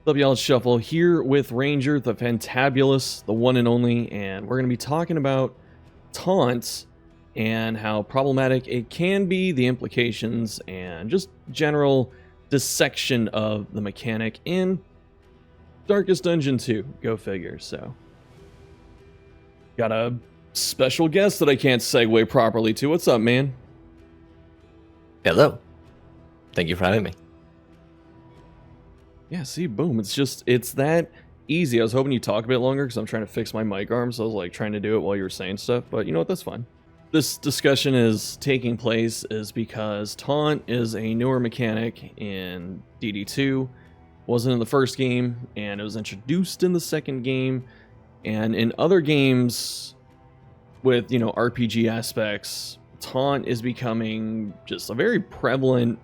What's up, y'all? It's Shuffle here with Ranger, the Fantabulous, the one and only, and we're going to be talking about taunts and how problematic it can be, the implications, and just general dissection of the mechanic in Darkest Dungeon 2. Go figure. So, got a special guest that I can't segue properly to. What's up, man? Hello. Thank you for having me. Yeah, see, boom. It's that easy. I was hoping you'd talk a bit longer because I'm trying to fix my mic arm, so I was like trying to do it while you were saying stuff, but you know what, that's fine. This discussion is taking place is because Taunt is a newer mechanic in DD2, wasn't in the first game, and it was introduced in the second game, and in other games with, you know, RPG aspects, Taunt is becoming just a very prevalent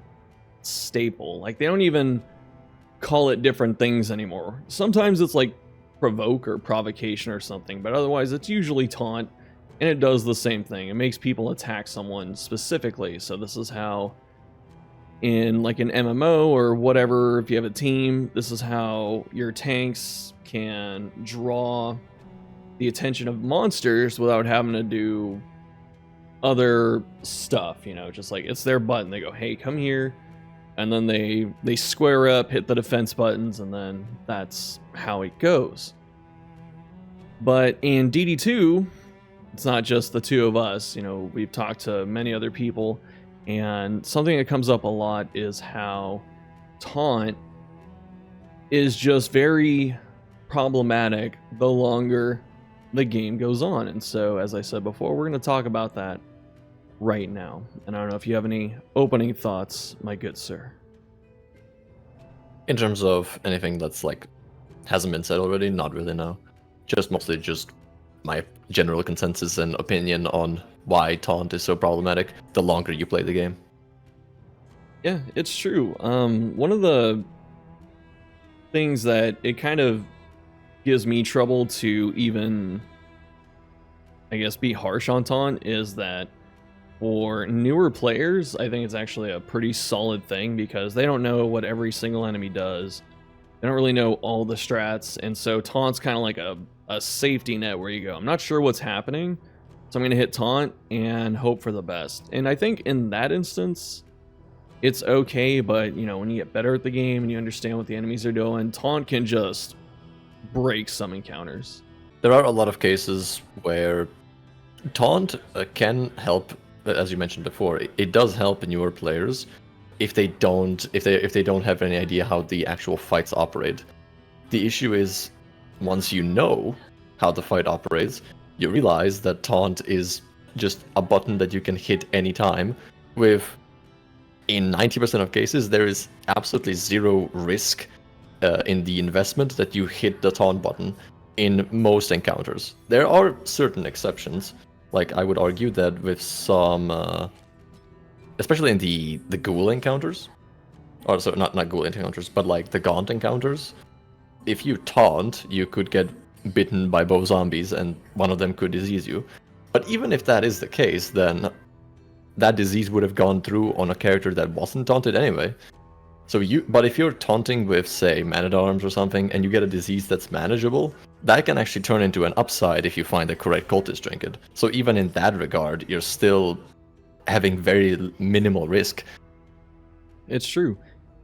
staple. Like, they don't even call it different things anymore. Sometimes it's like provoke or provocation or something, but otherwise it's usually taunt, and it does the same thing. It makes people attack someone specifically. So this is how in like an MMO or whatever, if you have a team, this is how your tanks can draw the attention of monsters without having to do other stuff, you know, just like it's their button. They go, hey, come here. And then they square up, hit the defense buttons, and then that's how it goes. But in DD2, it's not just the two of us. You know, we've talked to many other people, and something that comes up a lot is how taunt is just very problematic the longer the game goes on. And so, as I said before, we're going to talk about that right now. And I don't know if you have any opening thoughts, my good sir. In terms of anything that's like hasn't been said already, not really, no. Just mostly just my general consensus and opinion on why taunt is so problematic the longer you play the game. Yeah, it's true. One of the things that it kind of gives me trouble to even, I guess, be harsh on taunt is that for newer players, I think it's actually a pretty solid thing because they don't know what every single enemy does. They don't really know all the strats, and so taunt's kind of like a safety net where you go, I'm not sure what's happening, so I'm going to hit taunt and hope for the best. And I think in that instance, it's okay, but you know, when you get better at the game and you understand what the enemies are doing, taunt can just break some encounters. There are a lot of cases where taunt can help. As you mentioned before, it does help newer players if they don't have any idea how the actual fights operate. The issue is, once you know how the fight operates, you realize that taunt is just a button that you can hit anytime. In 90% of cases, there is absolutely zero risk in the investment that you hit the taunt button in most encounters. There are certain exceptions. Like, I would argue that with some, especially in the ghoul encounters, or so not ghoul encounters, but like the gaunt encounters, if you taunt, you could get bitten by both zombies and one of them could disease you. But even if that is the case, then that disease would have gone through on a character that wasn't taunted anyway. But if you're taunting with, say, Man-at-Arms or something, and you get a disease that's manageable, that can actually turn into an upside if you find the correct cultist trinket. So even in that regard, you're still having very minimal risk. It's true.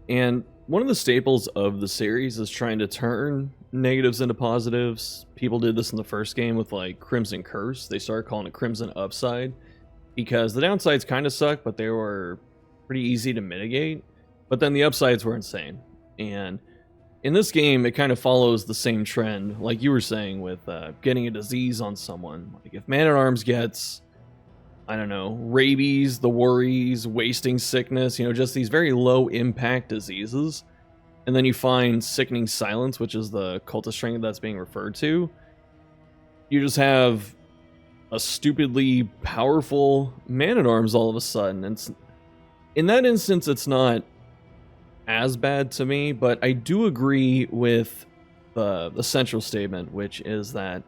And one of the staples of the series is trying to turn negatives into positives. People did this in the first game with, like, Crimson Curse. They started calling it Crimson Upside because the downsides kind of suck, but they were pretty easy to mitigate. But then the upsides were insane. And in this game, it kind of follows the same trend, like you were saying, with getting a disease on someone. Like, if Man-at-Arms gets, I don't know, rabies, the worries, wasting sickness, you know, just these very low-impact diseases, and then you find Sickening Silence, which is the cultist trinket that's being referred to, you just have a stupidly powerful Man-at-Arms all of a sudden. And in that instance, it's not as bad to me, but I do agree with the central statement, which is that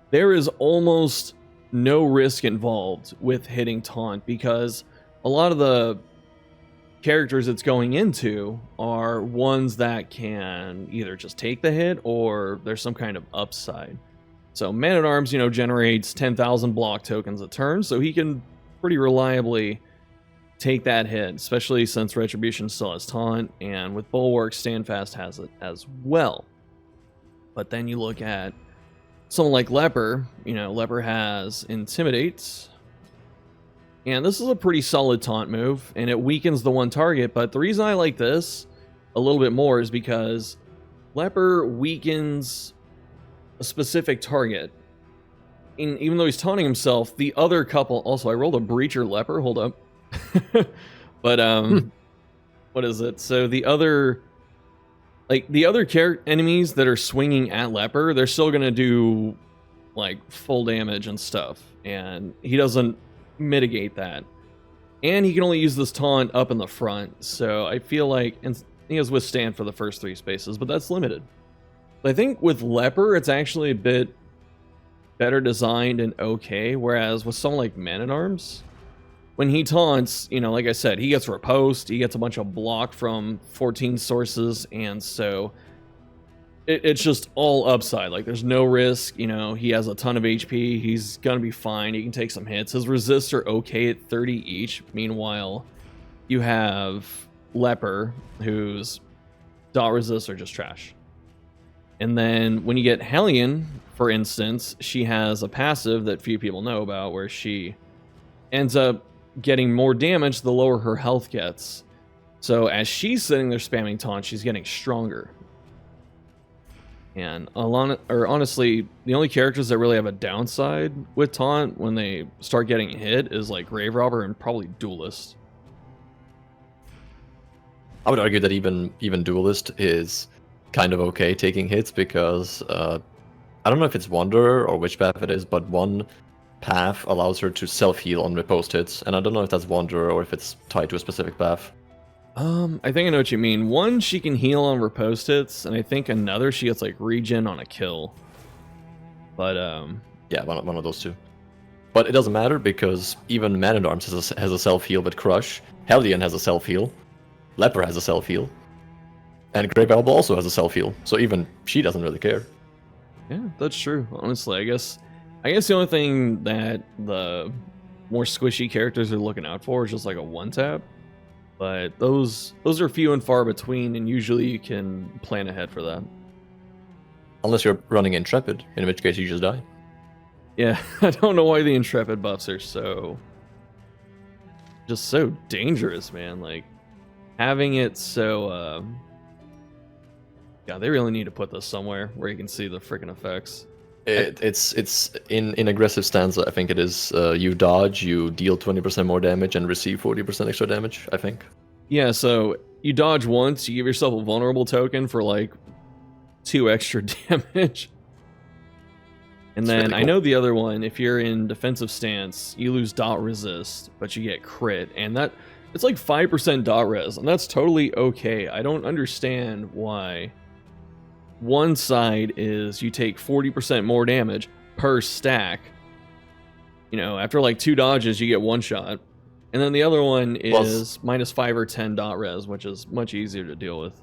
there is almost no risk involved with hitting taunt because a lot of the characters it's going into are ones that can either just take the hit or there's some kind of upside. So Man-at-Arms, generates 10,000 block tokens a turn, so he can pretty reliably take that hit, especially since Retribution still has Taunt, and with Bulwark, Standfast has it as well. But then you look at someone like Leper, Leper has Intimidate, and this is a pretty solid taunt move, and it weakens the one target, but the reason I like this a little bit more is because Leper weakens a specific target. And even though he's taunting himself, the other couple... Also, I rolled a Breacher Leper, hold up. But, what is it? So the other... the other enemies that are swinging at Leper, they're still going to do, full damage and stuff. And he doesn't mitigate that, and he can only use this taunt up in the front, so I feel like, and he has withstand for the first 3 spaces, but that's limited. But I think with Leper it's actually a bit better designed and okay, whereas with someone like Man-at-Arms, when he taunts, like I said, he gets riposte, he gets a bunch of block from 14 sources, and so it's just all upside. There's no risk. He has a ton of HP. He's gonna be fine. He can take some hits. His resists are okay at 30 each. Meanwhile, you have Leper, whose dot resists are just trash. And then when you get Hellion, for instance, she has a passive that few people know about, where she ends up getting more damage the lower her health gets. So as she's sitting there spamming taunt, she's getting stronger. And honestly, the only characters that really have a downside with taunt when they start getting hit is Grave Robber and probably Duelist. I would argue that even Duelist is kind of okay taking hits, because I don't know if it's Wanderer or which path it is, but one path allows her to self-heal on riposte hits, and I don't know if that's Wanderer or if it's tied to a specific path. I think I know what you mean. One, she can heal on riposte hits, and I think another, she gets regen on a kill. But yeah, one of those two. But it doesn't matter, because even Man-at-Arms has a self-heal with Crush, Hellion has a self-heal, Leper has a self-heal, and Grave Elbow also has a self-heal, so even she doesn't really care. Yeah, that's true. Honestly, I guess the only thing that the more squishy characters are looking out for is just a one-tap. But those are few and far between, and usually you can plan ahead for that. Unless you're running Intrepid, in which case you just die. Yeah, I don't know why the Intrepid buffs are so dangerous, man. Having it so... yeah, they really need to put this somewhere where you can see the freaking effects. It's in aggressive stance. I think it is you dodge, you deal 20% more damage, and receive 40% extra damage, I think. Yeah, so you dodge once, you give yourself a vulnerable token for 2 extra damage. And then really cool. I know the other one, if you're in defensive stance, you lose dot resist, but you get crit, and it's 5% dot res, and that's totally okay. I don't understand why one side is you take 40% more damage per stack. After 2 dodges, you get 1 shot. And then the other one is -5 or 10 dot res, which is much easier to deal with.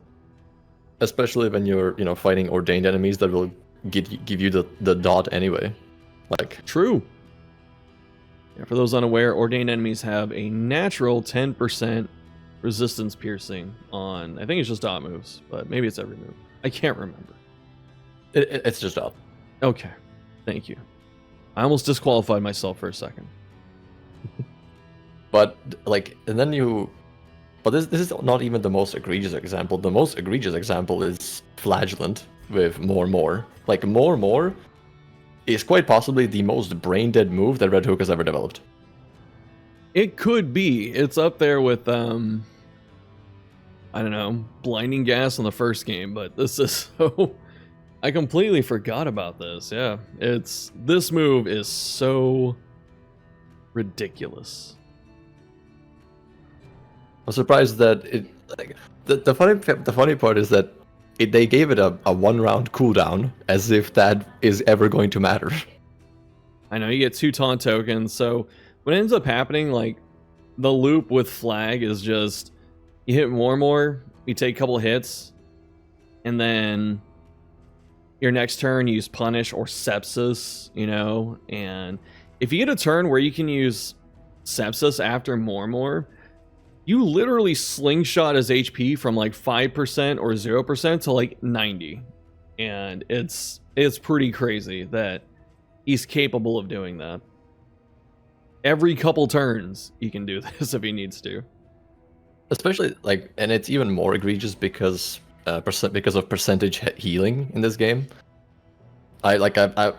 Especially when you're, fighting ordained enemies that will give you the dot anyway. True. Yeah, for those unaware, ordained enemies have a natural 10% resistance piercing on, I think it's just dot moves, but maybe it's every move. I can't remember. It's just dot. Okay, thank you. I almost disqualified myself for a second. But this is not even the most egregious example. The most egregious example is Flagellant with more. More is quite possibly the most brain dead move that Red Hook has ever developed. It could be. It's up there with I don't know, blinding gas in the first game, but this is so... I completely forgot about this. Yeah, this move is so ridiculous. I'm surprised that the funny part is that they gave it a 1-round cooldown, as if that is ever going to matter. I know, you get 2 taunt tokens, so what ends up happening, the loop with Flag is just You hit more, you take a couple hits, and then your next turn use Punish or Sepsis, you know, and if you get a turn where you can use Sepsis after more, you literally slingshot his HP from like 5% or 0% to like 90. And it's pretty crazy that he's capable of doing that. Every couple turns, he can do this if he needs to. Especially like, and it's even more egregious because of percentage healing in this game. I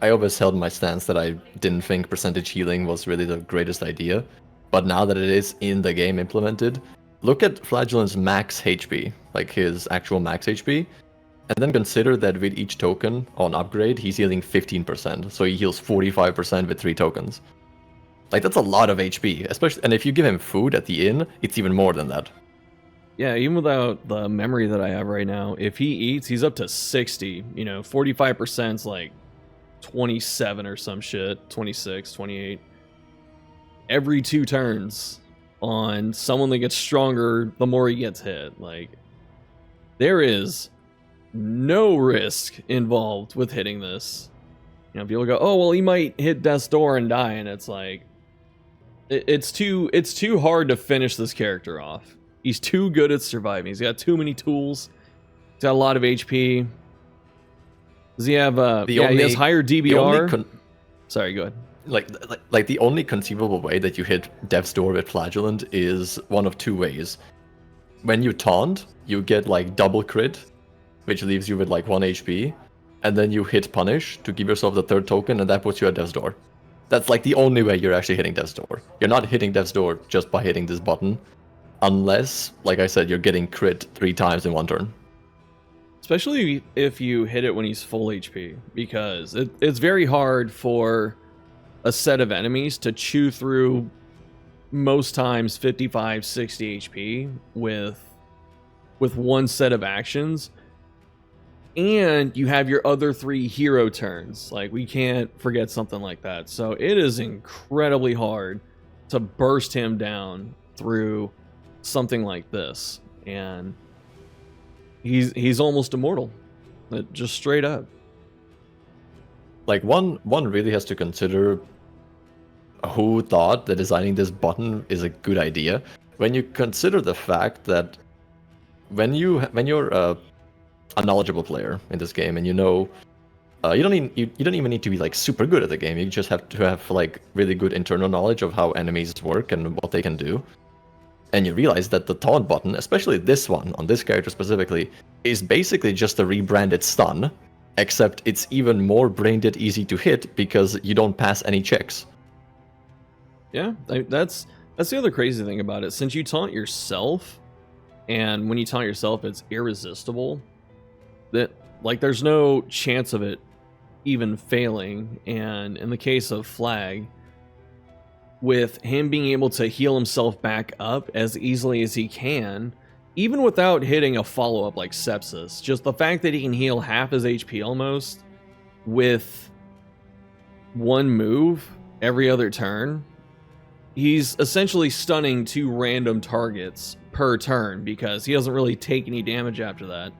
always held my stance that I didn't think percentage healing was really the greatest idea, but now that it is in the game implemented, look at Flagellant's max HP, like his actual max HP, and then consider that with each token on upgrade, he's healing 15%, so he heals 45% with 3 tokens. Like, that's a lot of HP, especially, and if you give him food at the inn, it's even more than that. Yeah, even without the memory that I have right now, if he eats, he's up to 60. You know, 45%'s like 27 or some shit, 26, 28. Every 2 turns on someone that gets stronger, the more he gets hit. Like, there is no risk involved with hitting this. You know, people go, oh, well, he might hit death's door and die, and it's like, it's too hard to finish this character off. He's too good at surviving. He's got too many tools. He's got a lot of HP. Does he have he has higher DBR. Sorry, go ahead. Like the only conceivable way that you hit Death's Door with Flagellant is one of 2 ways. When you taunt, you get like double crit, which leaves you with like 1 HP, and then you hit Punish to give yourself the 3rd token, and that puts you at Death's Door. That's like the only way you're actually hitting Death's Door. You're not hitting Death's Door just by hitting this button. Unless, like I said, you're getting crit 3 times in 1 turn. Especially if you hit it when he's full HP, because it's very hard for a set of enemies to chew through most times 55, 60 HP with one set of actions. And you have your other 3 hero turns. Like, we can't forget something like that. So it is incredibly hard to burst him down through something like this, and he's almost immortal, just straight up. Like, one really has to consider who thought that designing this button is a good idea. When you consider the fact that when you're a knowledgeable player in this game, and you know, you don't even need to be like super good at the game. You just have to have like really good internal knowledge of how enemies work and what they can do. And you realize that the taunt button, especially this one, on this character specifically, is basically just a rebranded stun, except it's even more brain dead easy to hit because you don't pass any checks. Yeah, that's the other crazy thing about it. Since you taunt yourself, and when you taunt yourself, it's irresistible, that like there's no chance of it even failing. And in the case of Flag, with him being able to heal himself back up as easily as he can, even without hitting a follow-up like Sepsis, just the fact that he can heal half his HP almost with 1 move every other turn, he's essentially stunning 2 random targets per turn because he doesn't really take any damage after that.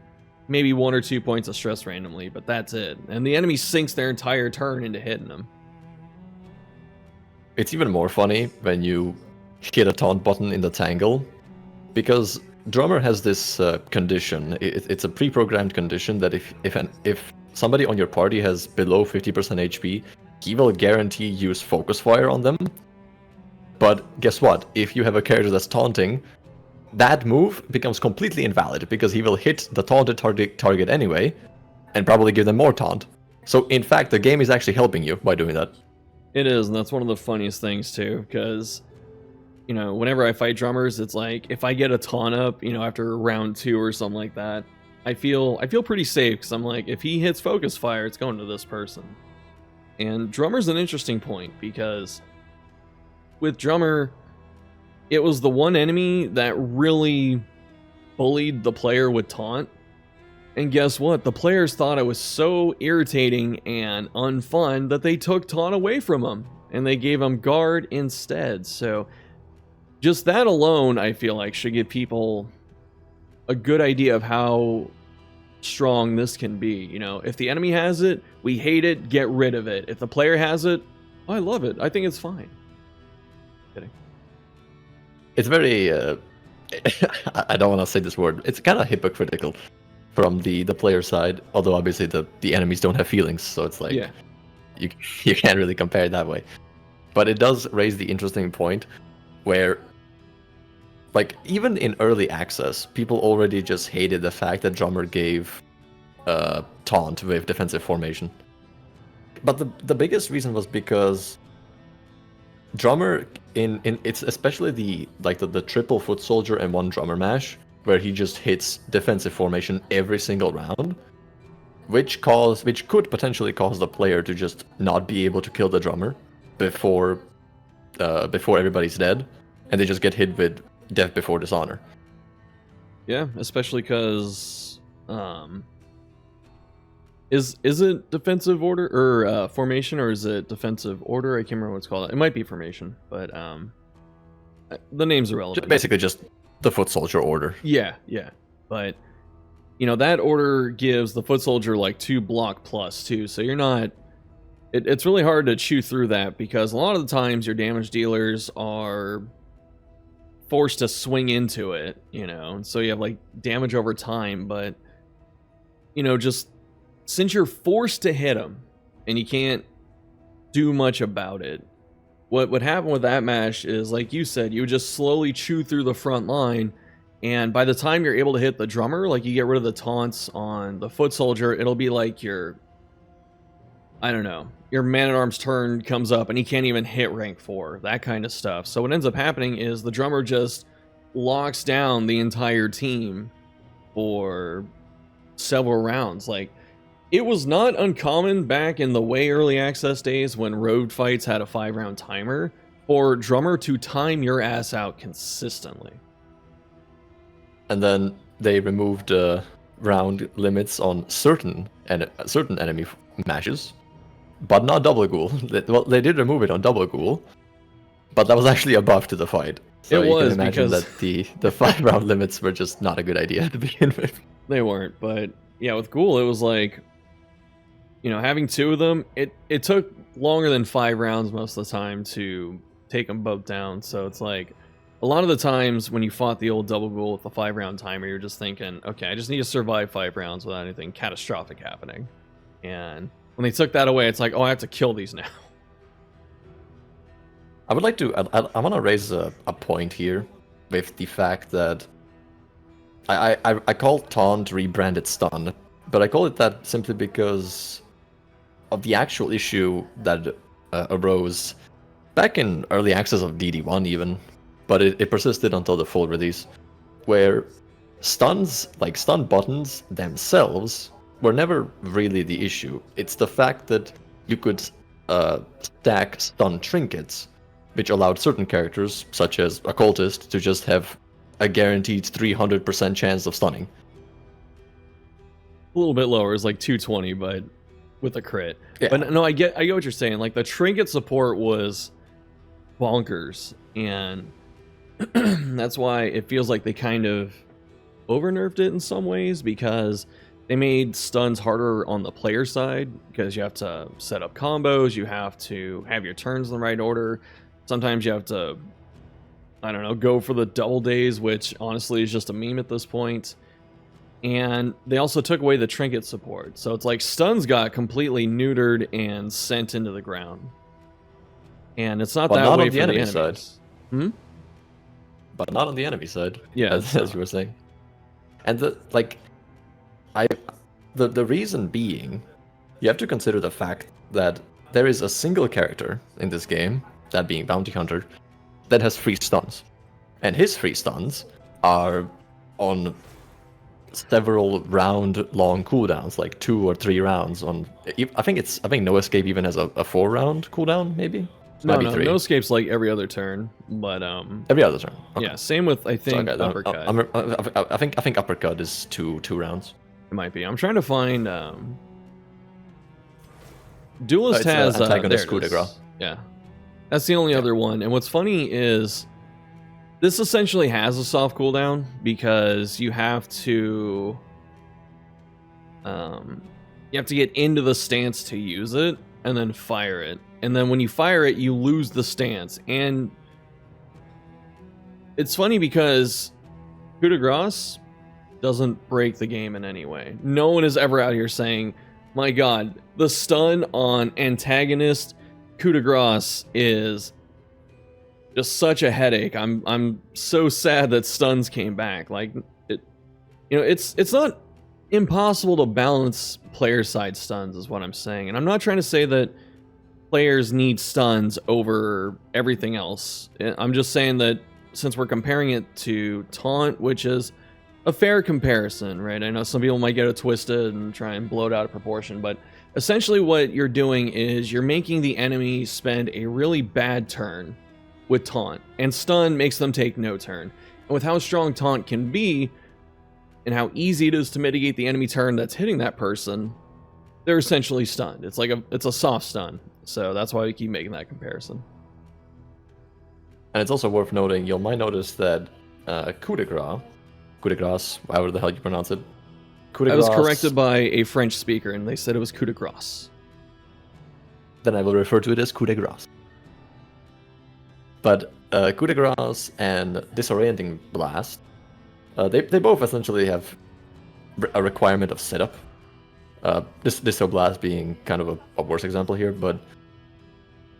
Maybe 1 or 2 points of stress randomly, but that's it. And the enemy sinks their entire turn into hitting him. It's even more funny when you hit a taunt button in the Tangle, because Drummer has this condition. It's a pre-programmed condition that if somebody on your party has below 50% HP, he will guarantee use Focus Fire on them. But guess what? If you have a character that's taunting, that move becomes completely invalid because he will hit the taunted target anyway, and probably give them more taunt. So in fact, the game is actually helping you by doing that. It is, and that's one of the funniest things too, because, you know, whenever I fight drummers, it's like, if I get a taunt up, you know, after round 2 or something like that, I feel pretty safe, because I'm like, if he hits Focus Fire, it's going to this person. And Drummer's an interesting point, because with Drummer, it was the one enemy that really bullied the player with Taunt. And guess what? The players thought it was so irritating and unfun that they took Taunt away from him, and they gave him Guard instead. So just that alone, I feel like, should give people a good idea of how strong this can be. You know, if the enemy has it, we hate it, get rid of it. If the player has it, I love it. I think it's fine. Kidding. It's very I don't want to say this word. It's kind of hypocritical from the player side, although obviously the enemies don't have feelings, so it's like Yeah. you can't really compare it that way. But it does raise the interesting point where, like, even in early access, people already just hated the fact that Drummer gave Taunt with defensive formation. But the biggest reason was because Drummer in it's especially the triple foot soldier and one drummer mash, where he just hits defensive formation every single round, which could potentially cause the player to just not be able to kill the drummer before everybody's dead, and they just get hit with death before dishonor. Yeah, especially because is it defensive order or formation, or is it defensive order? I can't remember what it's called. It might be formation, but the name's irrelevant. Basically, just the foot soldier order. Yeah, but you know that order gives the foot soldier like 2 block plus too, so you're not. It's really hard to chew through that because a lot of the times your damage dealers are forced to swing into it, you know, so you have like damage over time, but you know, just since you're forced to hit them and you can't do much about it, what would happen with that mash is, like you said, you would just slowly chew through the front line, and by the time you're able to hit the drummer, like you get rid of the taunts on the foot soldier, it'll be like your man-at-arms turn comes up and he can't even hit rank 4, that kind of stuff. So what ends up happening is the drummer just locks down the entire team for several rounds. Like, it was not uncommon back in the way early access days when road fights had a 5-round timer for drummer to time your ass out consistently. And then they removed round limits on certain enemy mashes, but not double ghoul. Well, they did remove it on double ghoul, but that was actually a buff to the fight. So you can imagine that the 5-round limits were just not a good idea to begin with. They weren't, but yeah, with ghoul it was like, you know, having 2 of them, it took longer than 5 rounds most of the time to take them both down. So it's like, a lot of the times when you fought the old double ghoul with the 5-round timer, you're just thinking, okay, I just need to survive 5 rounds without anything catastrophic happening. And when they took that away, it's like, oh, I have to kill these now. I would like to, I want to raise a point here with the fact that I call Taunt rebranded stun, but I call it that simply because of the actual issue that arose back in early access of DD1 even, but it persisted until the full release, where stuns, like stun buttons themselves, were never really the issue. It's the fact that you could stack stun trinkets, which allowed certain characters, such as a cultist, to just have a guaranteed 300% chance of stunning. A little bit lower, it's like 220, but with a crit. Yeah. But no, I get what you're saying. Like, the trinket support was bonkers, and that's why it feels like they kind of over-nerfed it in some ways, because they made stuns harder on the player side, because you have to set up combos, you have to have your turns in the right order. Sometimes you have to, I don't know, go for the double days, which honestly is just a meme at this point. And they also took away the trinket support. So it's like stuns got completely neutered and sent into the ground. And it's not that way for the enemy side. But not on the enemy side. Yeah, as you were saying. And the reason being, you have to consider the fact that there is a single character in this game, that being Bounty Hunter, that has 3 stuns. And his 3 stuns are on several round long cooldowns, like 2 or 3 rounds on. I think No Escape even has a 4-round cooldown, maybe. No escape's like every other turn, but every other turn. Okay. Yeah, same with I think uppercut. I think uppercut is 2 rounds. It might be. I'm trying to find. Duelist has antagonist coup de grace. Yeah, that's the only other one. And what's funny is This essentially has a soft cooldown because you have to get into the stance to use it and then fire it. And then when you fire it, you lose the stance. And it's funny because coup de grace doesn't break the game in any way. No one is ever out here saying, my god, the stun on antagonist coup de grace is just such a headache. I'm so sad that stuns came back. Like it's not impossible to balance player side stuns is what I'm saying. And I'm not trying to say that players need stuns over everything else. I'm just saying that since we're comparing it to Taunt, which is a fair comparison, right? I know some people might get it twisted and try and blow it out of proportion, but essentially what you're doing is you're making the enemy spend a really bad turn with Taunt, and stun makes them take no turn. And with how strong Taunt can be, and how easy it is to mitigate the enemy turn that's hitting that person, they're essentially stunned. It's a soft stun. So that's why we keep making that comparison. And it's also worth noting, you might notice that coup de grace, however the hell you pronounce it. I was corrected by a French speaker, and they said it was coup de grace. Then I will refer to it as coup de grace. But coup de grace and disorienting blast, they both essentially have a requirement of setup. Disto blast being kind of a worse example here, but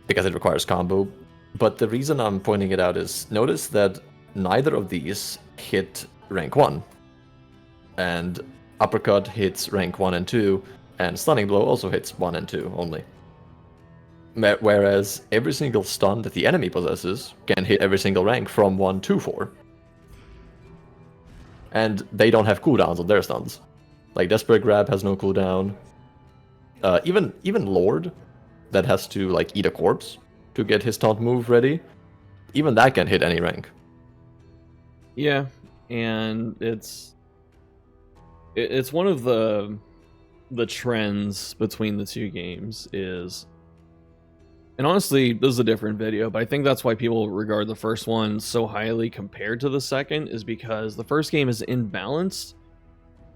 because it requires combo. But the reason I'm pointing it out is notice that neither of these hit rank 1. And uppercut hits rank 1 and 2, and stunning blow also hits 1 and 2 only. Whereas every single stun that the enemy possesses can hit every single rank from 1 to 4. And they don't have cooldowns on their stuns. Like Desperate Grab has no cooldown. Even Lord, that has to like eat a corpse to get his taunt move ready, even that can hit any rank. Yeah, and it's one of the trends between the two games is, and honestly, this is a different video, but I think that's why people regard the first one so highly compared to the second, is because the first game is imbalanced,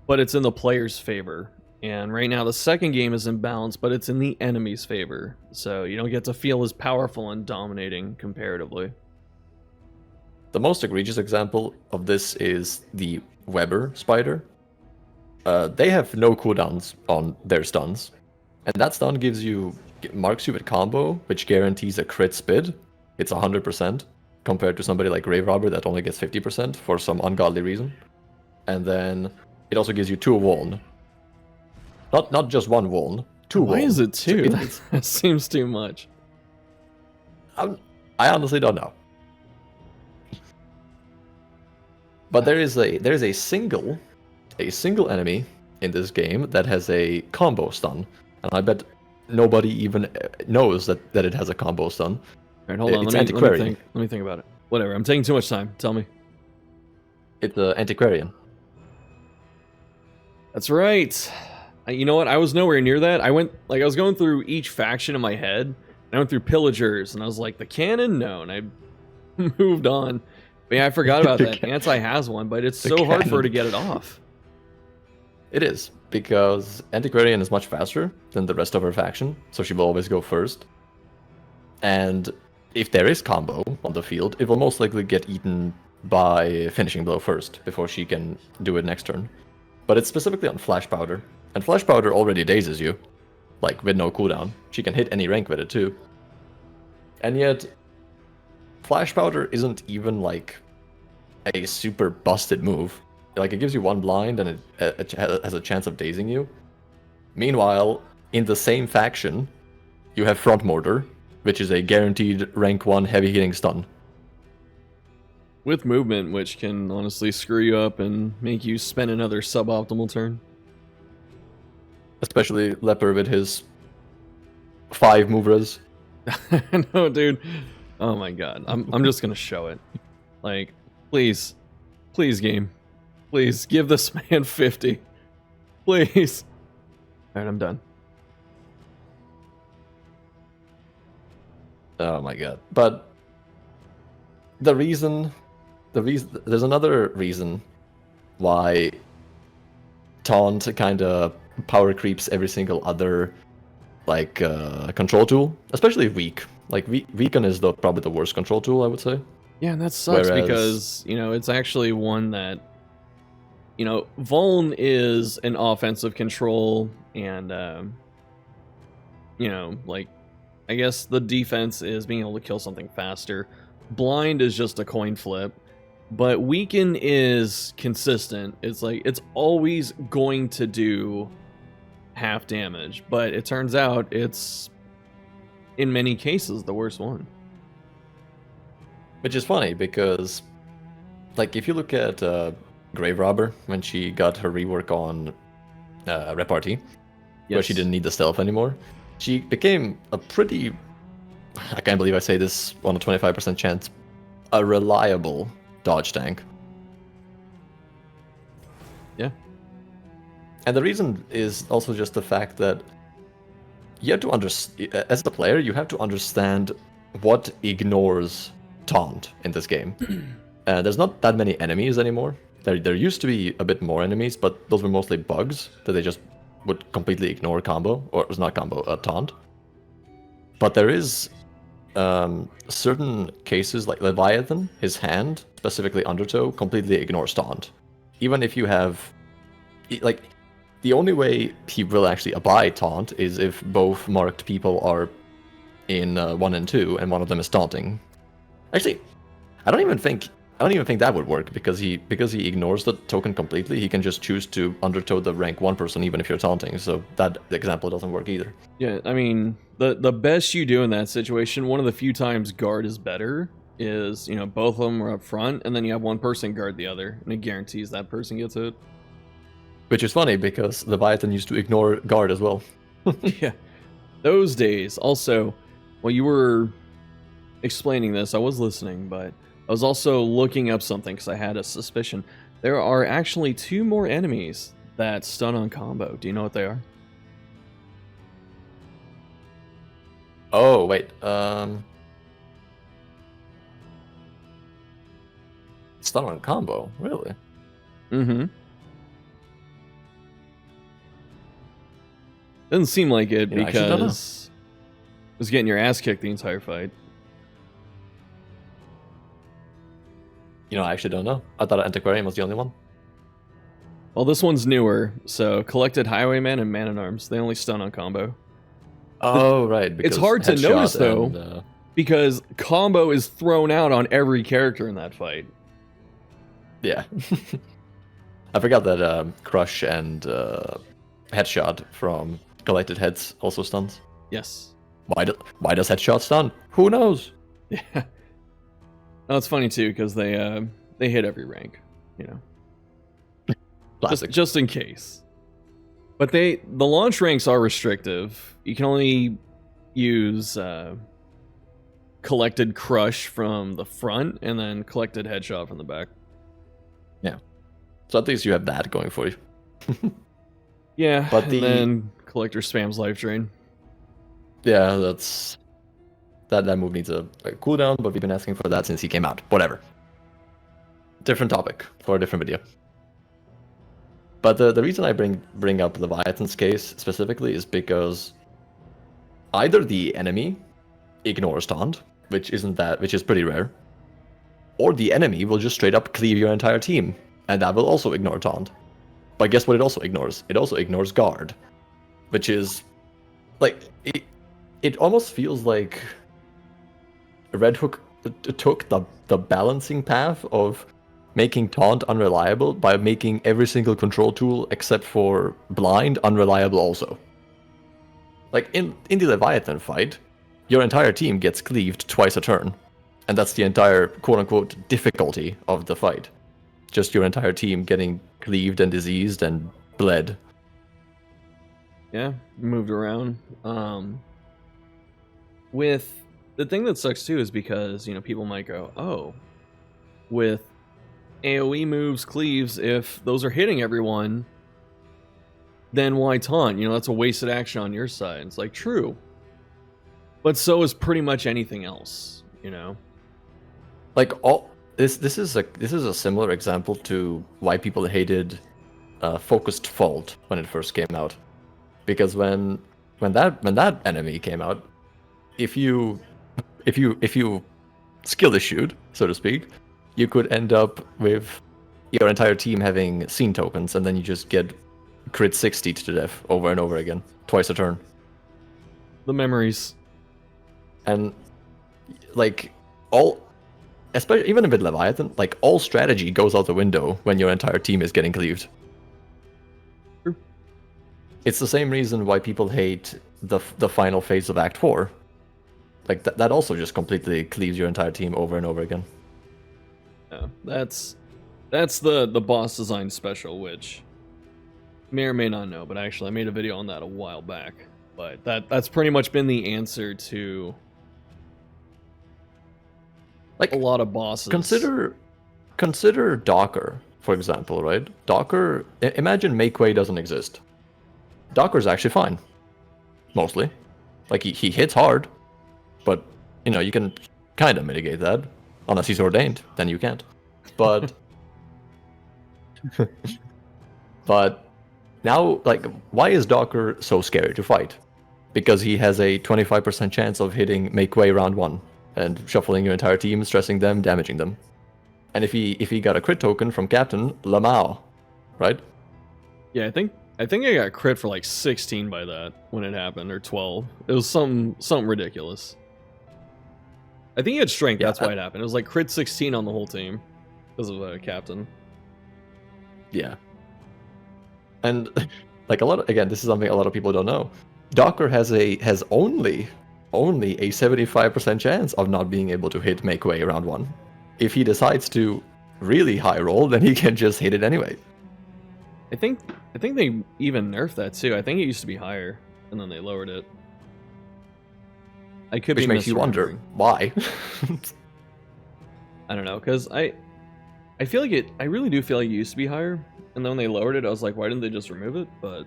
but it's in the player's favor. And right now the second game is imbalanced, but it's in the enemy's favor. So you don't get to feel as powerful and dominating comparatively. The most egregious example of this is the Weber Spider. They have no cooldowns on their stuns. And that stun marks you with combo, which guarantees a crit spid. It's 100%, compared to somebody like Grave Robber that only gets 50% for some ungodly reason. And then it also gives you 2 Wuln. Not just 1 Wuln, 2 Why Wuln. is it 2? That seems too much. I honestly don't know. But there is a single enemy in this game that has a combo stun, and I bet nobody even knows that it has a combo stun. Alright, hold on. Let me think about it. Whatever. I'm taking too much time. Tell me. It's Antiquarian. That's right. You know what? I was nowhere near that. I was going through each faction in my head, and I went through Pillagers, and I was like, the cannon? No, and I moved on. But yeah, I forgot about that. Anti has one, but it's so hard for her to get it off. It is, because Antiquarian is much faster than the rest of her faction, so she will always go first. And if there is combo on the field, it will most likely get eaten by Finishing Blow first, before she can do it next turn. But it's specifically on Flash Powder. And Flash Powder already dazes you, like with no cooldown. She can hit any rank with it too. And yet, Flash Powder isn't even like a super busted move. Like, it gives you 1 blind and it has a chance of dazing you. Meanwhile, in the same faction, you have Front Mortar, which is a guaranteed rank 1 heavy hitting stun. With movement, which can honestly screw you up and make you spend another suboptimal turn. Especially Leper with his 5 movers. No, dude. Oh my god. I'm just gonna show it. Like, please. Please, game. Please, give this man 50. Please. Alright, I'm done. Oh my god. But the reason there's another reason why Taunt kind of power creeps every single other control tool, especially weak. Like weaken is probably the worst control tool, I would say. Yeah, and that sucks Whereas- because, it's actually one that, Vuln is an offensive control, and, I guess the defense is being able to kill something faster. Blind is just a coin flip, but weaken is consistent. It's like, it's always going to do half damage, but it turns out it's, in many cases, the worst one. Which is funny because, like, if you look at Grave Robber when she got her rework on Repartee, where she didn't need the stealth anymore, she became a pretty, I can't believe I say this on a 25% chance, a reliable dodge tank. Yeah. And the reason is also just the fact that you have to as a player, you have to understand what ignores Taunt in this game. There's not that many enemies anymore. There used to be a bit more enemies, but those were mostly bugs that they just would completely ignore combo, or it was not combo, Taunt. But there is certain cases, like Leviathan, his hand, specifically Undertow, completely ignores Taunt. Even if you have, like, the only way he will actually abide Taunt is if both marked people are in 1 and 2, and one of them is taunting. Actually, I don't even think that would work because he ignores the token completely. He can just choose to undertow the rank 1 person even if you're taunting. So that example doesn't work either. Yeah, I mean, the best you do in that situation, one of the few times guard is better, is, both of them are up front, and then you have one person guard the other, and it guarantees that person gets hit. Which is funny because Leviathan used to ignore guard as well. Yeah, those days. Also, while you were explaining this, I was listening, but I was also looking up something because I had a suspicion. There are actually 2 more enemies that stun on combo. Do you know what they are? Oh, wait. Stun on combo? Really? Mm-hmm. Doesn't seem like it because it was getting your ass kicked the entire fight. I actually don't know. I thought Antiquarian was the only one. Well, this one's newer, so Collected Highwayman and Man-at-Arms, they only stun on combo. Oh, right. It's hard to notice, though, because combo is thrown out on every character in that fight. Yeah. I forgot that Crush and Headshot from Collected Heads also stuns. Yes. Why does Headshot stun? Who knows? Yeah. Oh, it's funny too because they hit every rank, Classic. just in case. But the launch ranks are restrictive. You can only use Collected Crush from the front and then Collected Headshot from the back. Yeah. So at least you have that going for you. Yeah, but and then Collector spams Life Drain. Yeah, that move needs a cooldown, but we've been asking for that since he came out. Whatever. Different topic for a different video. But the reason I bring up Leviathan's case specifically is because either the enemy ignores Taunt, which is pretty rare, or the enemy will just straight up cleave your entire team, and that will also ignore Taunt. But guess what it also ignores? It also ignores guard, which is like it almost feels like Red Hook took the balancing path of making Taunt unreliable by making every single control tool except for Blind unreliable also. Like in the Leviathan fight, your entire team gets cleaved twice a turn, and that's the entire quote-unquote difficulty of the fight. Just your entire team getting cleaved and diseased and bled. Yeah, moved around. With the thing that sucks too is because, people might go, oh, with AoE moves, cleaves, if those are hitting everyone, then why taunt? That's a wasted action on your side. It's like, true. But so is pretty much anything else, Like, this is a similar example to why people hated focused fault when it first came out, because when that enemy came out, if you skill issued, so to speak, you could end up with your entire team having scene tokens, and then you just get crit 60 to death over and over again, twice a turn. The memories. And like especially even with Leviathan, like all strategy goes out the window when your entire team is getting cleaved. True. It's the same reason why people hate the final phase of Act 4. Like that also just completely cleaves your entire team over and over again. Yeah, that's the boss design special, which you may or may not know, but actually I made a video on that a while back. But that's pretty much been the answer to like a lot of bosses. Consider Docker, for example, right? Docker, imagine Make Way doesn't exist. Docker's actually fine. Mostly. Like he hits hard, but you know, you can kind of mitigate that. Unless he's ordained, then you can't. But but now, like, why is Docker so scary to fight? Because he has a 25% chance of hitting Make Way round 1 and shuffling your entire team, stressing them, damaging them. And if he got a crit token from Captain Lamau, right? Yeah, I think I got crit for like 16 by that when it happened, or 12. It was something ridiculous. I think he had strength. Yeah, that's why it happened. It was like crit 16 on the whole team because of Captain. Yeah. And like again, this is something a lot of people don't know. Docker has only a 75% chance of not being able to hit Make Way round 1. If he decides to really high roll, then he can just hit it anyway. I think they even nerfed that too. I think it used to be higher, and then they lowered it. I could Which be makes you wonder why. I don't know, because I feel like it. I really do feel like it used to be higher, and then when they lowered it, I was like, why didn't they just remove it? But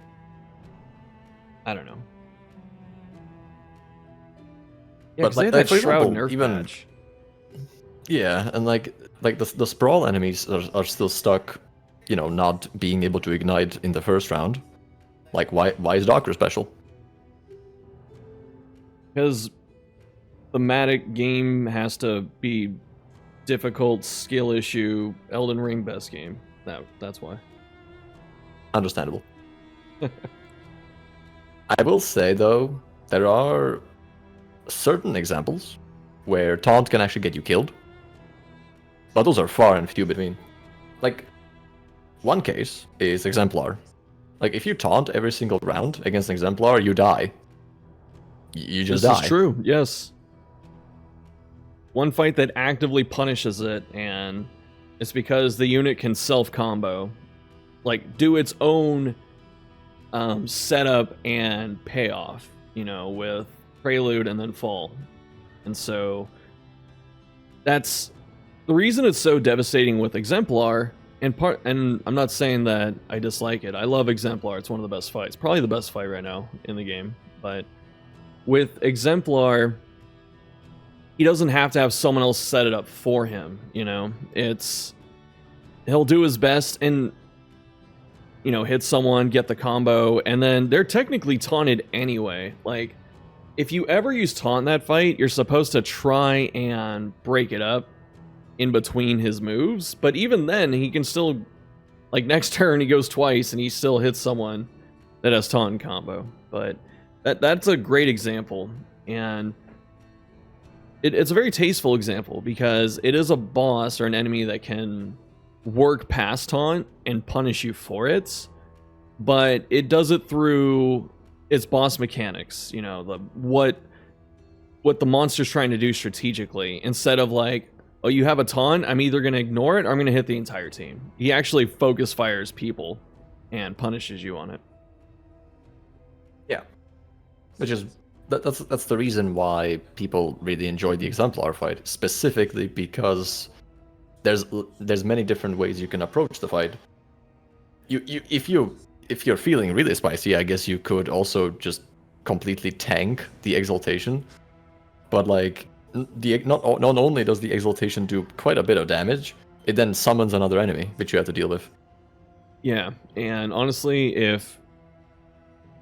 I don't know. Yeah, but like, they had that for Shroud example, nerf patch. Yeah, and like the sprawl enemies are still stuck, you know, not being able to ignite in the first round. Like why is Docker special? Because thematic game has to be difficult, skill issue, Elden Ring best game. That's why. Understandable. I will say though, there are certain examples where taunt can actually get you killed, but those are far and few between. Like, one case is Exemplar. Like, if you taunt every single round against an Exemplar, you die. You just die. This is true, yes. One fight that actively punishes it, and it's because the unit can self-combo. Like, do its own setup and payoff, you know, with Prelude and then Fall. And so, that's the reason it's so devastating with Exemplar. And I'm not saying that I dislike it. I love Exemplar. It's one of the best fights. Probably the best fight right now in the game. But with Exemplar, he doesn't have to have someone else set it up for him, you know? He'll do his best and, you know, hit someone, get the combo, and then they're technically taunted anyway. Like, if you ever use taunt in that fight, you're supposed to try and break it up in between his moves, but even then, he can still, like, next turn he goes twice and he still hits someone that has taunt and combo. But that's a great example, and it's a very tasteful example because it is a boss or an enemy that can work past taunt and punish you for it, but it does it through its boss mechanics, you know, what the monster's trying to do strategically, instead of like, oh, you have a taunt, I'm either going to ignore it or I'm going to hit the entire team. He actually focus fires people and punishes you on it. Yeah. Which is, that's the reason why people really enjoy the Exemplar fight, specifically because there's many different ways you can approach the fight. If you're feeling really spicy, I guess you could also just completely tank the exaltation. But like, not only does the exaltation do quite a bit of damage, it then summons another enemy, which you have to deal with. Yeah, and honestly, if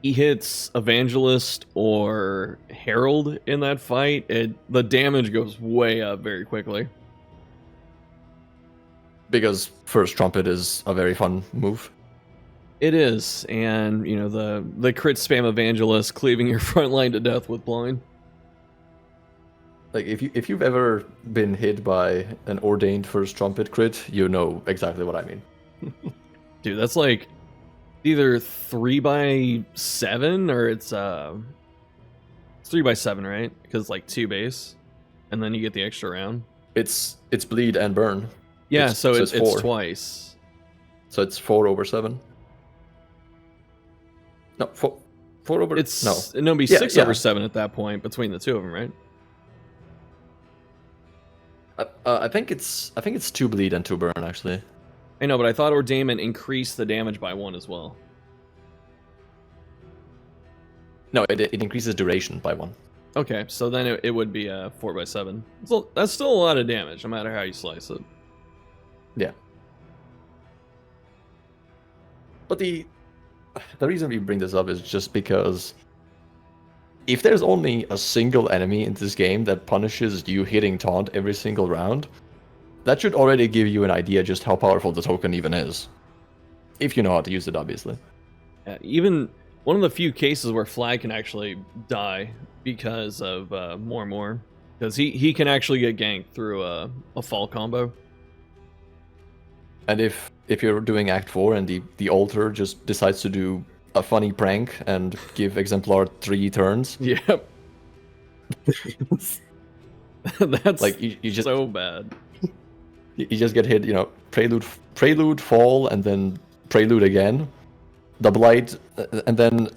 he hits Evangelist or Herald in that fight, the damage goes way up very quickly. Because First Trumpet is a very fun move. It is, and you know the crit spam Evangelist cleaving your front line to death with blind. Like if you've ever been hit by an ordained First Trumpet crit, you know exactly what I mean. Dude, that's like either 3x7 or it's 3x7, right? Because it's like 2 base, and then you get the extra round. It's bleed and burn. Yeah, so it's 4. Twice. So it's 4/7. No, 4 over. It's no. It'd be 6/7 at that point between the two of them, right? I think it's 2 bleed and 2 burn actually. I know, but I thought Ordainment increased the damage by 1 as well. No, it increases duration by 1. Okay, so then it would be 4x7. So that's still a lot of damage, no matter how you slice it. Yeah. But the reason we bring this up is just because if there's only a single enemy in this game that punishes you hitting taunt every single round, that should already give you an idea just how powerful the token even is. If you know how to use it, obviously. Yeah, even one of the few cases where Flag can actually die because of more. Because he can actually get ganked through a fall combo. And if you're doing Act 4 and the altar just decides to do a funny prank and give Exemplar 3 turns. Yep. That's like you just so bad. You just get hit, prelude, fall, and then prelude again. The blight, and then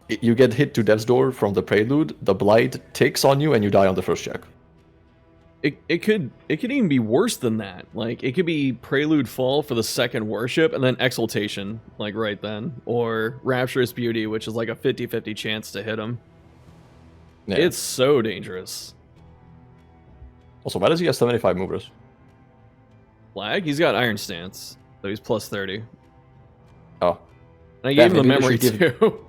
you get hit to Death's Door from the prelude. The blight takes on you and you die on the first check. It could even be worse than that. Like it could be prelude fall for the second worship and then exaltation like right then, or rapturous beauty, which is like a 50-50 chance to hit him. Yeah. It's so dangerous. Also, why does he have 75 movers? Flag? He's got Iron Stance, so he's plus 30. Oh. And I gave him the memory too.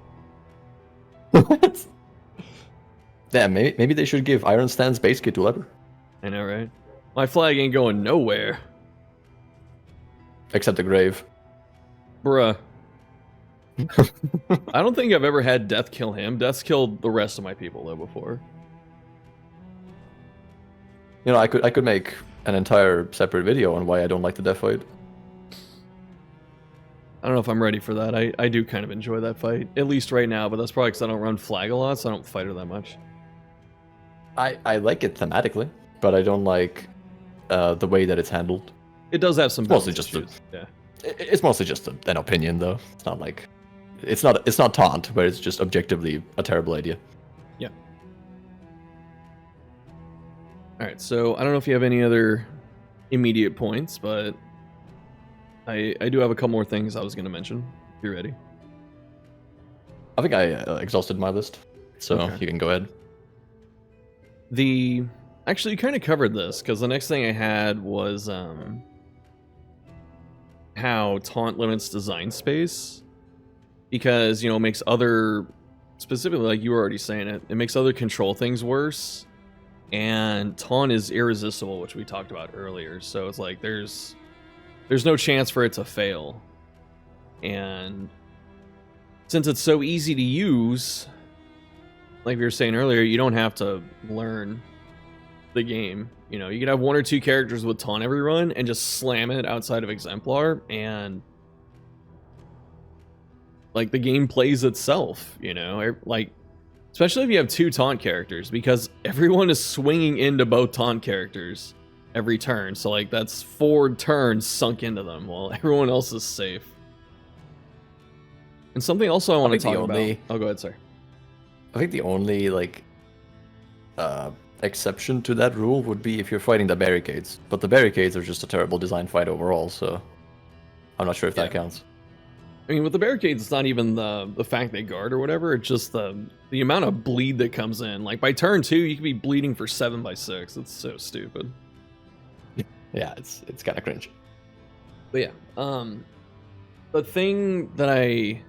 What? Yeah, maybe they should give Iron Stance base kit to Leper. I know, right? My Flag ain't going nowhere. Except the grave. Bruh. I don't think I've ever had Death kill him. Death's killed the rest of my people, though, before. I could make an entire separate video on why I don't like the Death fight. I don't know if I'm ready for that. I do kind of enjoy that fight, at least right now, but that's probably because I don't run Flag a lot, so I don't fight her that much. I like it thematically, but I don't like the way that it's handled. It does have some mostly just yeah. It's mostly just an opinion, though. It's not like it's not Taunt, where it's just objectively a terrible idea. Yeah. All right, so I don't know if you have any other immediate points, but I do have a couple more things I was going to mention. If you're ready. I think I exhausted my list, so okay. You can go ahead. Actually, you kind of covered this, because the next thing I had was how Taunt limits design space, because, it makes other, specifically, like you were already saying it makes other control things worse, and Taunt is irresistible, which we talked about earlier, so it's like there's no chance for it to fail, and since it's so easy to use, like we were saying earlier, you don't have to learn the game. You can have 1 or 2 characters with Taunt every run and just slam it outside of Exemplar, and like the game plays itself, like especially if you have 2 Taunt characters, because everyone is swinging into both Taunt characters every turn, so like that's 4 turns sunk into them while everyone else is safe. And something also I want to talk about. Oh, go ahead, sir. I think the only exception to that rule would be if you're fighting the barricades, but the barricades are just a terrible design fight overall, so I'm not sure if that counts. I mean, with the barricades, it's not even the fact they guard or whatever. It's just the amount of bleed that comes in. Like by turn 2, you could be bleeding for 7x6. It's so stupid. Yeah, it's kind of cringe. But yeah, the thing that I'm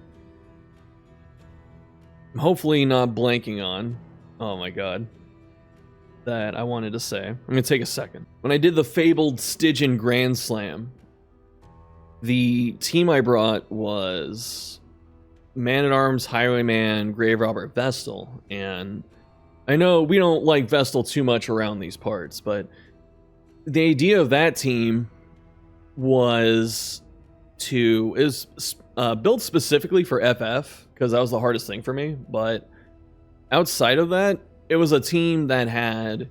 hopefully not blanking on, oh my god, that I wanted to say. I'm gonna take a second. When I did the fabled Stygian Grand Slam, the team I brought was Man-at-Arms, Highwayman, Grave Robber, Vestal, and I know we don't like Vestal too much around these parts, but the idea of that team was built specifically for FF, because that was the hardest thing for me, but outside of that, it was a team that had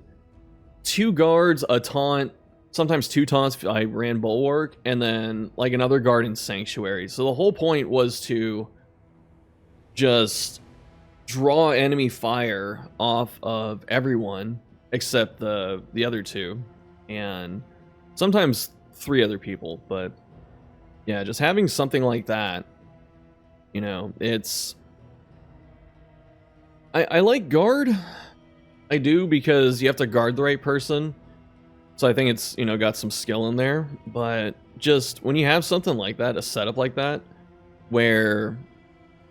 2 guards, a taunt, sometimes 2 taunts. I ran Bulwark, and then like another guard in Sanctuary. So the whole point was to just draw enemy fire off of everyone except the other 2, and sometimes 3 other people. But yeah, just having something like that, you know, it's I like guard. I do, because you have to guard the right person. So I think it's, you know, got some skill in there. But just when you have something like that, a setup like that, where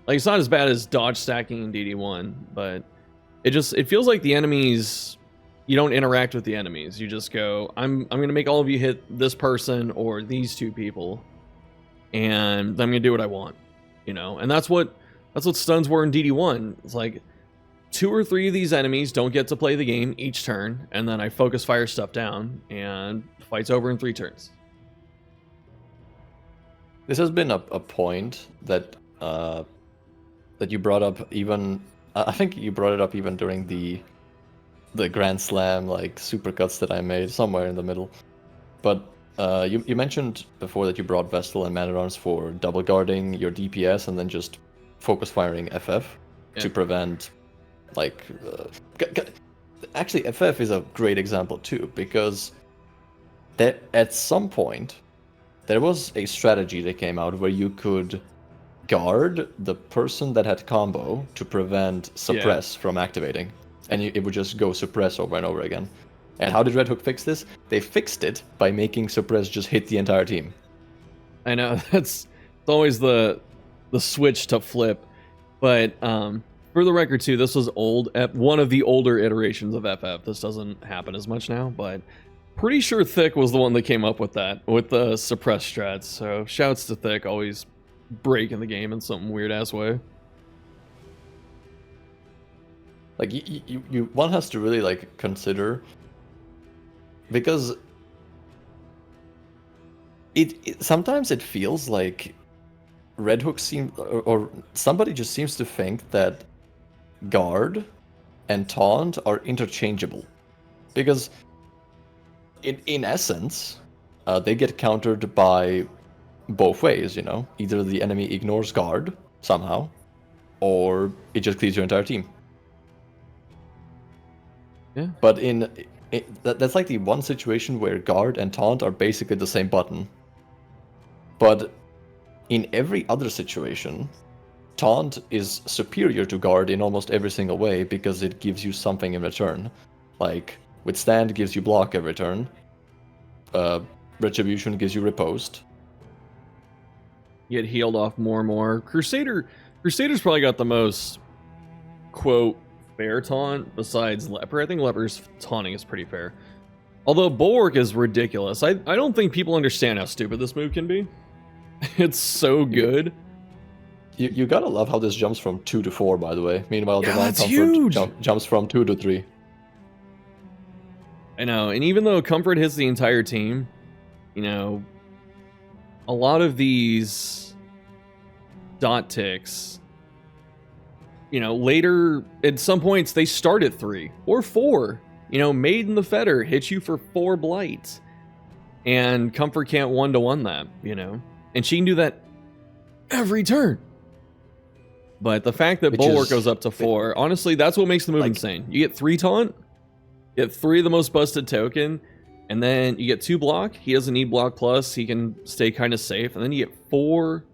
like it's not as bad as dodge stacking in DD1, but it feels like the enemies, you don't interact with the enemies. You just go, I'm gonna make all of you hit this person or these 2 people, and I'm gonna do what I want, you know. And that's what stuns were in DD1. It's like 2 or 3 of these enemies don't get to play the game each turn, and then I focus fire stuff down, and the fight's over in 3 turns. This has been a point that that you brought up even. I think you brought it up even during the Grand Slam like supercuts that I made somewhere in the middle. But you mentioned before that you brought Vestal and Man-at-Arms for double guarding your DPS and then just focus firing FF to prevent. Like, actually, FF is a great example too, because that at some point there was a strategy that came out where you could guard the person that had combo to prevent suppress from activating, and it would just go suppress over and over again. And how did Red Hook fix this? They fixed it by making suppress just hit the entire team. I know, it's always the switch to flip, but for the record, too, this was one of the older iterations of FF. This doesn't happen as much now, but pretty sure Thick was the one that came up with that, with the suppress strats. So shouts to Thick, always breaking the game in some weird-ass way. Like, one has to really, like, consider, because it sometimes it feels like Red Hook or somebody just seems to think that guard and taunt are interchangeable, because in essence they get countered by both ways, you know. Either the enemy ignores guard somehow, or it just clears your entire team. Yeah. But that's like the one situation where guard and taunt are basically the same button. But in every other situation, taunt is superior to guard in almost every single way, because it gives you something in return. Like, withstand gives you block every turn. Retribution gives you riposte. You get healed off more and more. Crusader's probably got the most, quote, fair taunt besides Leper. I think Leper's taunting is pretty fair. Although Bulwark is ridiculous. I don't think people understand how stupid this move can be. It's so good. You gotta love how this jumps from 2 to 4, by the way. Meanwhile, yeah, Divine Comfort jumps from 2 to 3. I know, and even though Comfort hits the entire team, you know, a lot of these dot ticks, you know, later, at some points, they start at 3 or 4. You know, Maiden the Fetter hits you for 4 blights, and Comfort can't 1-to-1 that, you know, and she can do that every turn. But the fact that Bulwark goes up to 4, honestly, that's what makes the move insane. You get 3 taunt, you get 3 of the most busted token, and then you get 2 block. He doesn't need block plus, he can stay kind of safe, and then you get 4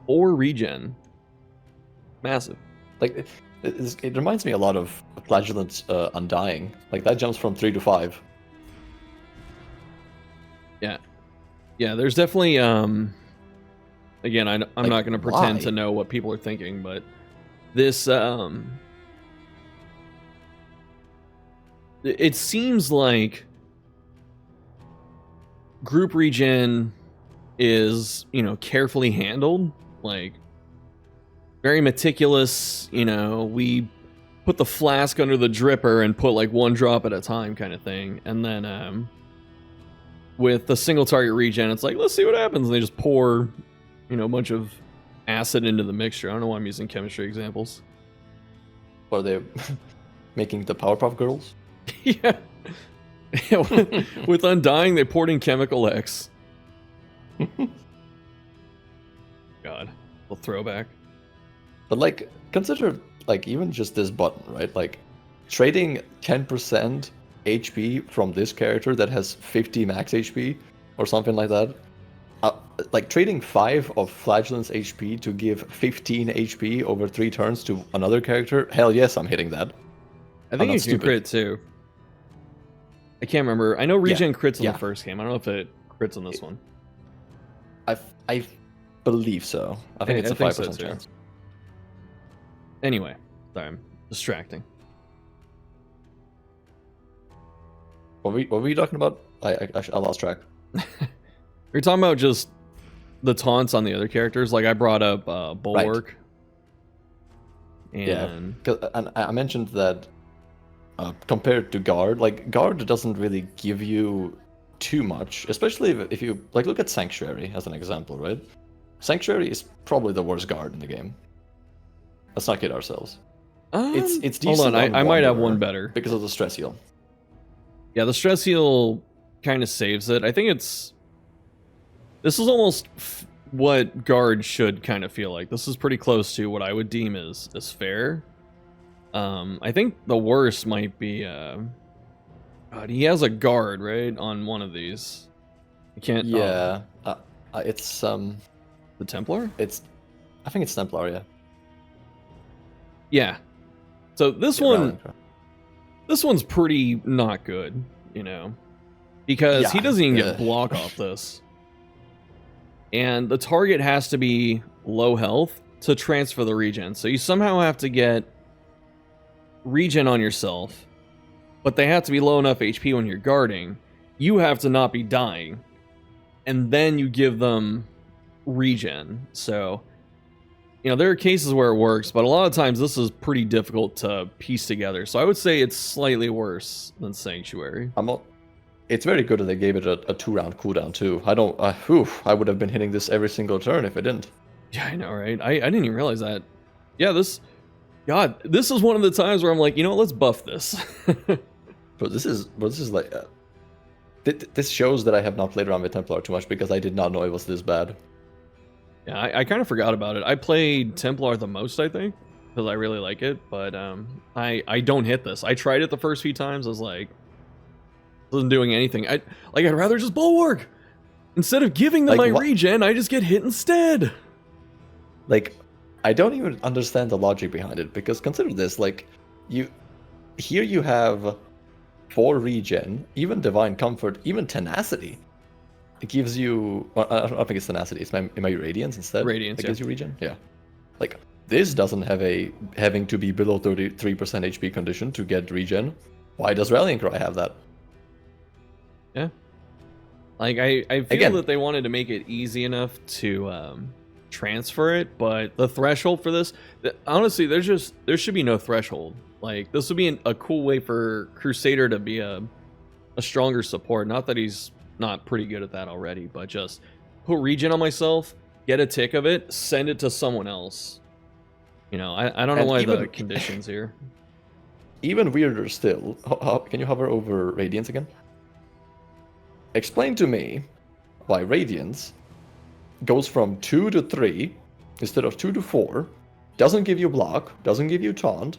4 regen. Massive. Like, it reminds me a lot of Flagellant's Undying. Like, that jumps from 3 to 5. Yeah. Yeah, there's definitely, again, I'm not going to pretend to know what people are thinking, but this, it seems like group regen is, carefully handled, like, very meticulous, we put the flask under the dripper and put like 1 drop at a time kind of thing. And then with the single target regen, it's like, let's see what happens. And they just pour, a bunch of acid into the mixture. I don't know why I'm using chemistry examples. Are they making the Powerpuff Girls? Yeah. With Undying, they poured in Chemical X. God, a throwback. But like, consider like even just this button, right? Like, trading 10% HP from this character that has 50 max HP or something like that. Like trading 5 of Flagellant's HP to give 15 HP over 3 turns to another character. Hell yes, I'm hitting that. I think you can crit too. I can't remember. I know regen crits in yeah. the first game. I don't know if it crits in this one. I believe so. I think it's a 5% chance. Anyway, sorry, I'm distracting. What were you talking about? I lost track. You're talking about just the taunts on the other characters. Like I brought up Bulwark. Right. And and I mentioned that compared to Guard, like Guard doesn't really give you too much, especially if you like look at Sanctuary as an example, right? Sanctuary is probably the worst Guard in the game. Let's not kid ourselves. It's decent. Hold on, I might have one better because of the stress heal. Yeah, the stress heal kind of saves it. I think this is almost what Guard should kind of feel like. This is pretty close to what I would deem as fair. I think the worst might be God, he has a guard, right, on one of these. You can't. Yeah, it's the Templar. I think it's Templar. Yeah. Yeah. So this one's pretty not good, because he doesn't even get block off this, and the target has to be low health to transfer the regen. So you somehow have to get regen on yourself, but they have to be low enough HP when you're guarding. You have to not be dying, and then you give them regen. So, there are cases where it works, but a lot of times this is pretty difficult to piece together. So I would say it's slightly worse than Sanctuary. It's very good that they gave it a 2-round cooldown too. I would have been hitting this every single turn if it didn't. Yeah, I know, right? I didn't even realize that. Yeah, this is one of the times where I'm like, let's buff this. But this is like, this shows that I have not played around with Templar too much because I did not know it was this bad. Yeah, I kind of forgot about it. I played Templar the most, I think, because I really like it, but I don't hit this. I tried it the first few times. I was like, this isn't doing anything. I'd rather just Bulwark. Instead of giving them my regen, I just get hit instead. Like, I don't even understand the logic behind it, because consider this, like, you have 4 regen, even Divine Comfort, even Tenacity. It gives you, I don't think it's Tenacity, it's my Radiance instead. Radiance, It gives you regen? Yeah. Like, this doesn't have having to be below 33% HP condition to get regen. Why does Rallying Cry have that? Yeah. Like, I feel that they wanted to make it easy enough to transfer it, but the threshold for this, honestly, there should be no threshold. Like, this would be a cool way for Crusader to be a stronger support. Not that he's not pretty good at that already, but just put regen on myself, get a tick of it, send it to someone else. I don't know why the conditions here. Even weirder still, can you hover over Radiance again? Explain to me why Radiance goes from 2 to 3 instead of 2 to 4, doesn't give you block, doesn't give you taunt.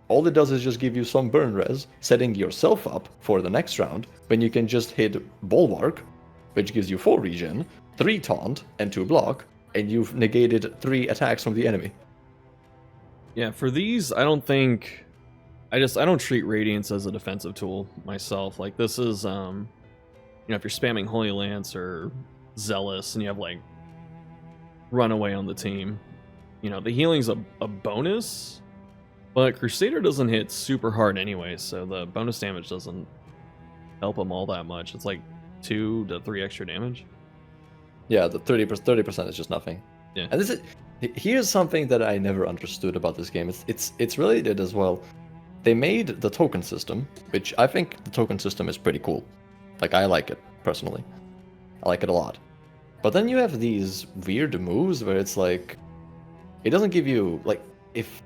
All it does is just give you some burn res, setting yourself up for the next round, when you can just hit Bulwark, which gives you 4 regen, 3 taunt, and 2 block, and you've negated 3 attacks from the enemy. Yeah, for these, I don't think... I don't treat Radiance as a defensive tool myself. Like, this is, you know, if you're spamming Holy Lance or Zealous and you have, like, Runaway on the team, you know, the healing's a bonus, but Crusader doesn't hit super hard anyway, so the bonus damage doesn't help him all that much. It's like 2 to 3 extra damage. Yeah, the 30% is just nothing. Yeah. And here's something that I never understood about this game. It's related as well. They made the token system, which I think the token system is pretty cool. Like, I like it, personally. I like it a lot. But then you have these weird moves where it's like... It doesn't give you, like, if...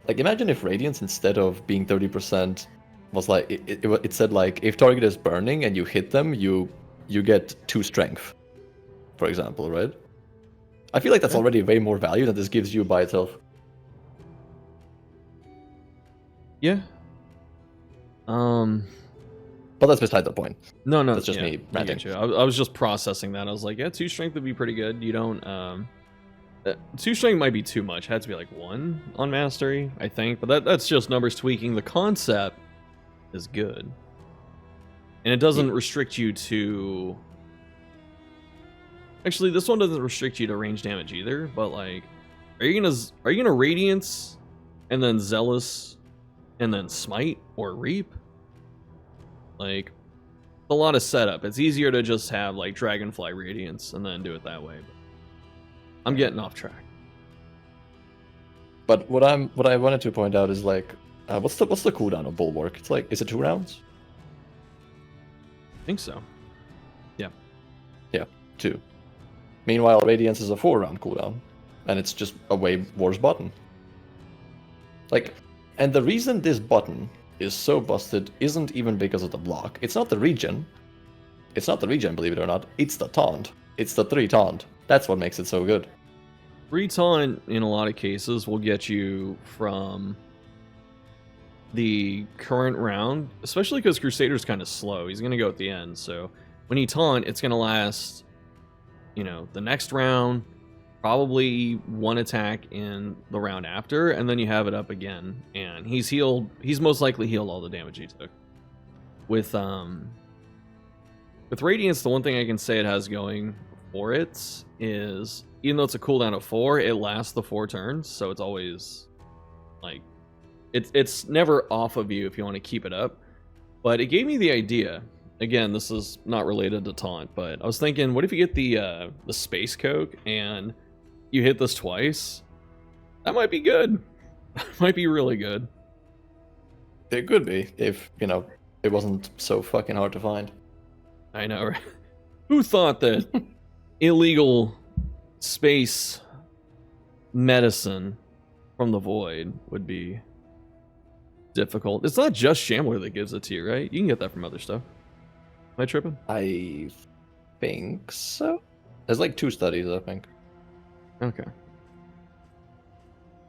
Like, imagine if Radiance, instead of being 30%, was like... It said, like, if target is burning and you hit them, you get 2 strength, for example, right? I feel like that's already way more value than this gives you by itself. Yeah. But that's beside the point. No, that's just me ranting. I was just processing that. I was like, yeah, 2 strength would be pretty good. You don't 2 strength might be too much. It had to be like 1 on mastery, I think. But that's just numbers tweaking. The concept is good, and it doesn't restrict you to. Actually, this one doesn't restrict you to range damage either. But like, are you gonna Radiance, and then Zealous, and then Smite or Reap? Like, a lot of setup. It's easier to just have like Dragonfly Radiance and then do it that way. But I'm getting off track. But what I wanted to point out is like, what's the cooldown of Bulwark? It's like, is it 2 rounds? I think so. Yeah. Yeah, 2. Meanwhile, Radiance is a 4-round cooldown, and it's just a way worse button. Like, and the reason this button is so busted isn't even because of the block. It's not the regen. It's not the regen, believe it or not. It's the taunt. It's the 3 taunt. That's what makes it so good. 3 taunt, in a lot of cases, will get you from the current round, especially because Crusader's kind of slow. He's going to go at the end, so when he taunt, it's going to last, you know, the next round, probably 1 attack in the round after, and then you have it up again, and he's most likely healed all the damage he took. With Radiance, the one thing I can say it has going for it is, even though it's a cooldown of 4, it lasts the 4 turns, so it's always like it's never off of you if you want to keep it up. But it gave me the idea. Again, this is not related to taunt, but I was thinking, what if you get the space coke and you hit this twice? That might be good. Might be really good. It could be, if, you know, it wasn't so fucking hard to find. I know, right? Who thought that illegal space medicine from the void would be difficult? It's not just Shambler that gives it to you, right? You can get that from other stuff. Am I tripping? I think so. There's like 2 studies, I think. Okay.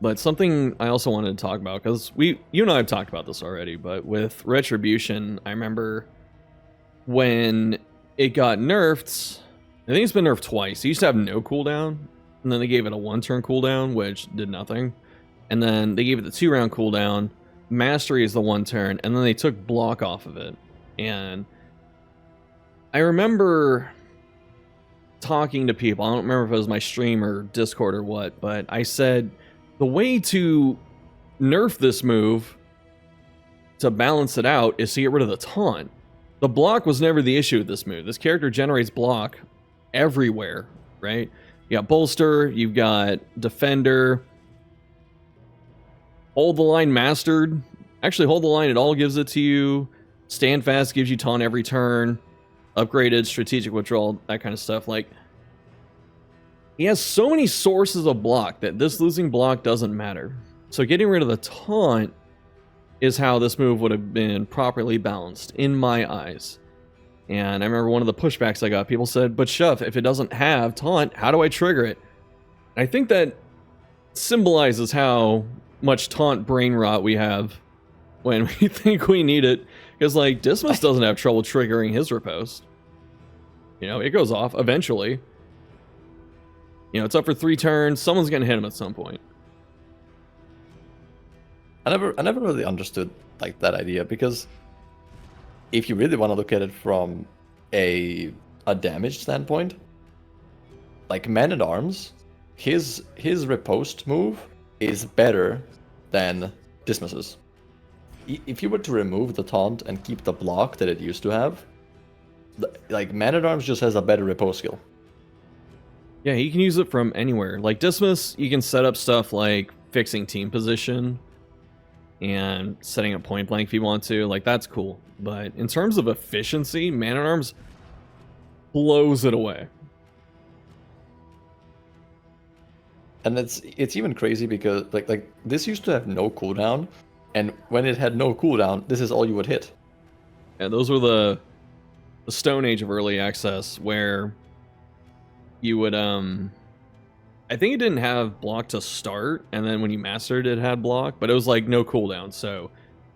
But something I also wanted to talk about, because you and I have talked about this already, but with Retribution, I remember when it got nerfed, I think it's been nerfed twice. It used to have no cooldown, and then they gave it a 1-turn cooldown, which did nothing. And then they gave it the 2-round cooldown. Mastery is the 1-turn, and then they took block off of it. And I remember talking to people, I don't remember if it was my stream or Discord or what, but I said the way to nerf this move to balance it out is to get rid of the taunt. The block was never the issue with this move. This character generates block everywhere, right? You got bolster, you've got defender, hold the line mastered. Actually, hold the line, it all gives it to you. Stand fast gives you taunt every turn. Upgraded, strategic withdrawal, that kind of stuff. Like, he has so many sources of block that this losing block doesn't matter. So getting rid of the taunt is how this move would have been properly balanced, in my eyes. And I remember one of the pushbacks I got, people said, but Shuff, if it doesn't have taunt, how do I trigger it? I think that symbolizes how much taunt brain rot we have when we think we need it. Because, like, Dismas doesn't have trouble triggering his riposte. You know, it goes off eventually. You know, it's up for 3 turns. Someone's gonna hit him at some point. I never really understood like that idea, because if you really want to look at it from a damage standpoint, like Man-at-Arms, his riposte move is better than Dismis's. If you were to remove the taunt and keep the block that it used to have, like Man-at-Arms just has a better riposte skill. Yeah, he can use it from anywhere. Like Dismiss, you can set up stuff like fixing team position and setting up point blank if you want to. Like, that's cool. But in terms of efficiency, Man-at-Arms blows it away. And it's even crazy because like this used to have no cooldown, and when it had no cooldown, this is all you would hit. And those were the Stone Age of early access, where you would I think it didn't have block to start, and then when you mastered it had block, but it was like no cooldown. So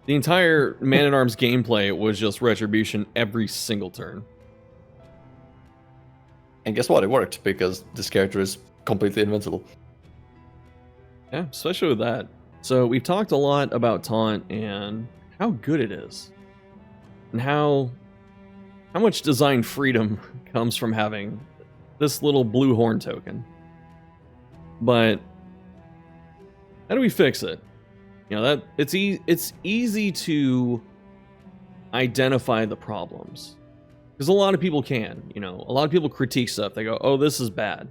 the entire Man-at-Arms gameplay was just retribution every single turn. And guess what? It worked, because this character is completely invincible. Yeah, especially with that. So we've talked a lot about Taunt and how good it is, and how much design freedom comes from having this little blue horn token. But how do we fix it? You know, that it's easy to identify the problems, because a lot of people can. You know, a lot of people critique stuff. They go, "Oh, this is bad,"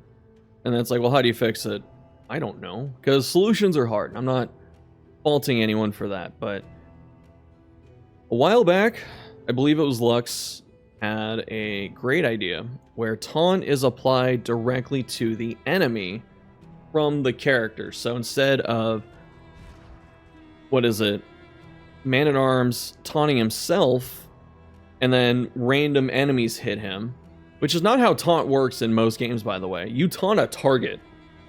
and then it's like, "Well, how do you fix it?" I don't know, because solutions are hard. I'm not faulting anyone for that, but a while back, I believe it was Lux, had a great idea where Taunt is applied directly to the enemy from the character. So instead of, what is it, Man-at-Arms taunting himself and then random enemies hit him, which is not how Taunt works in most games, by the way. You taunt a target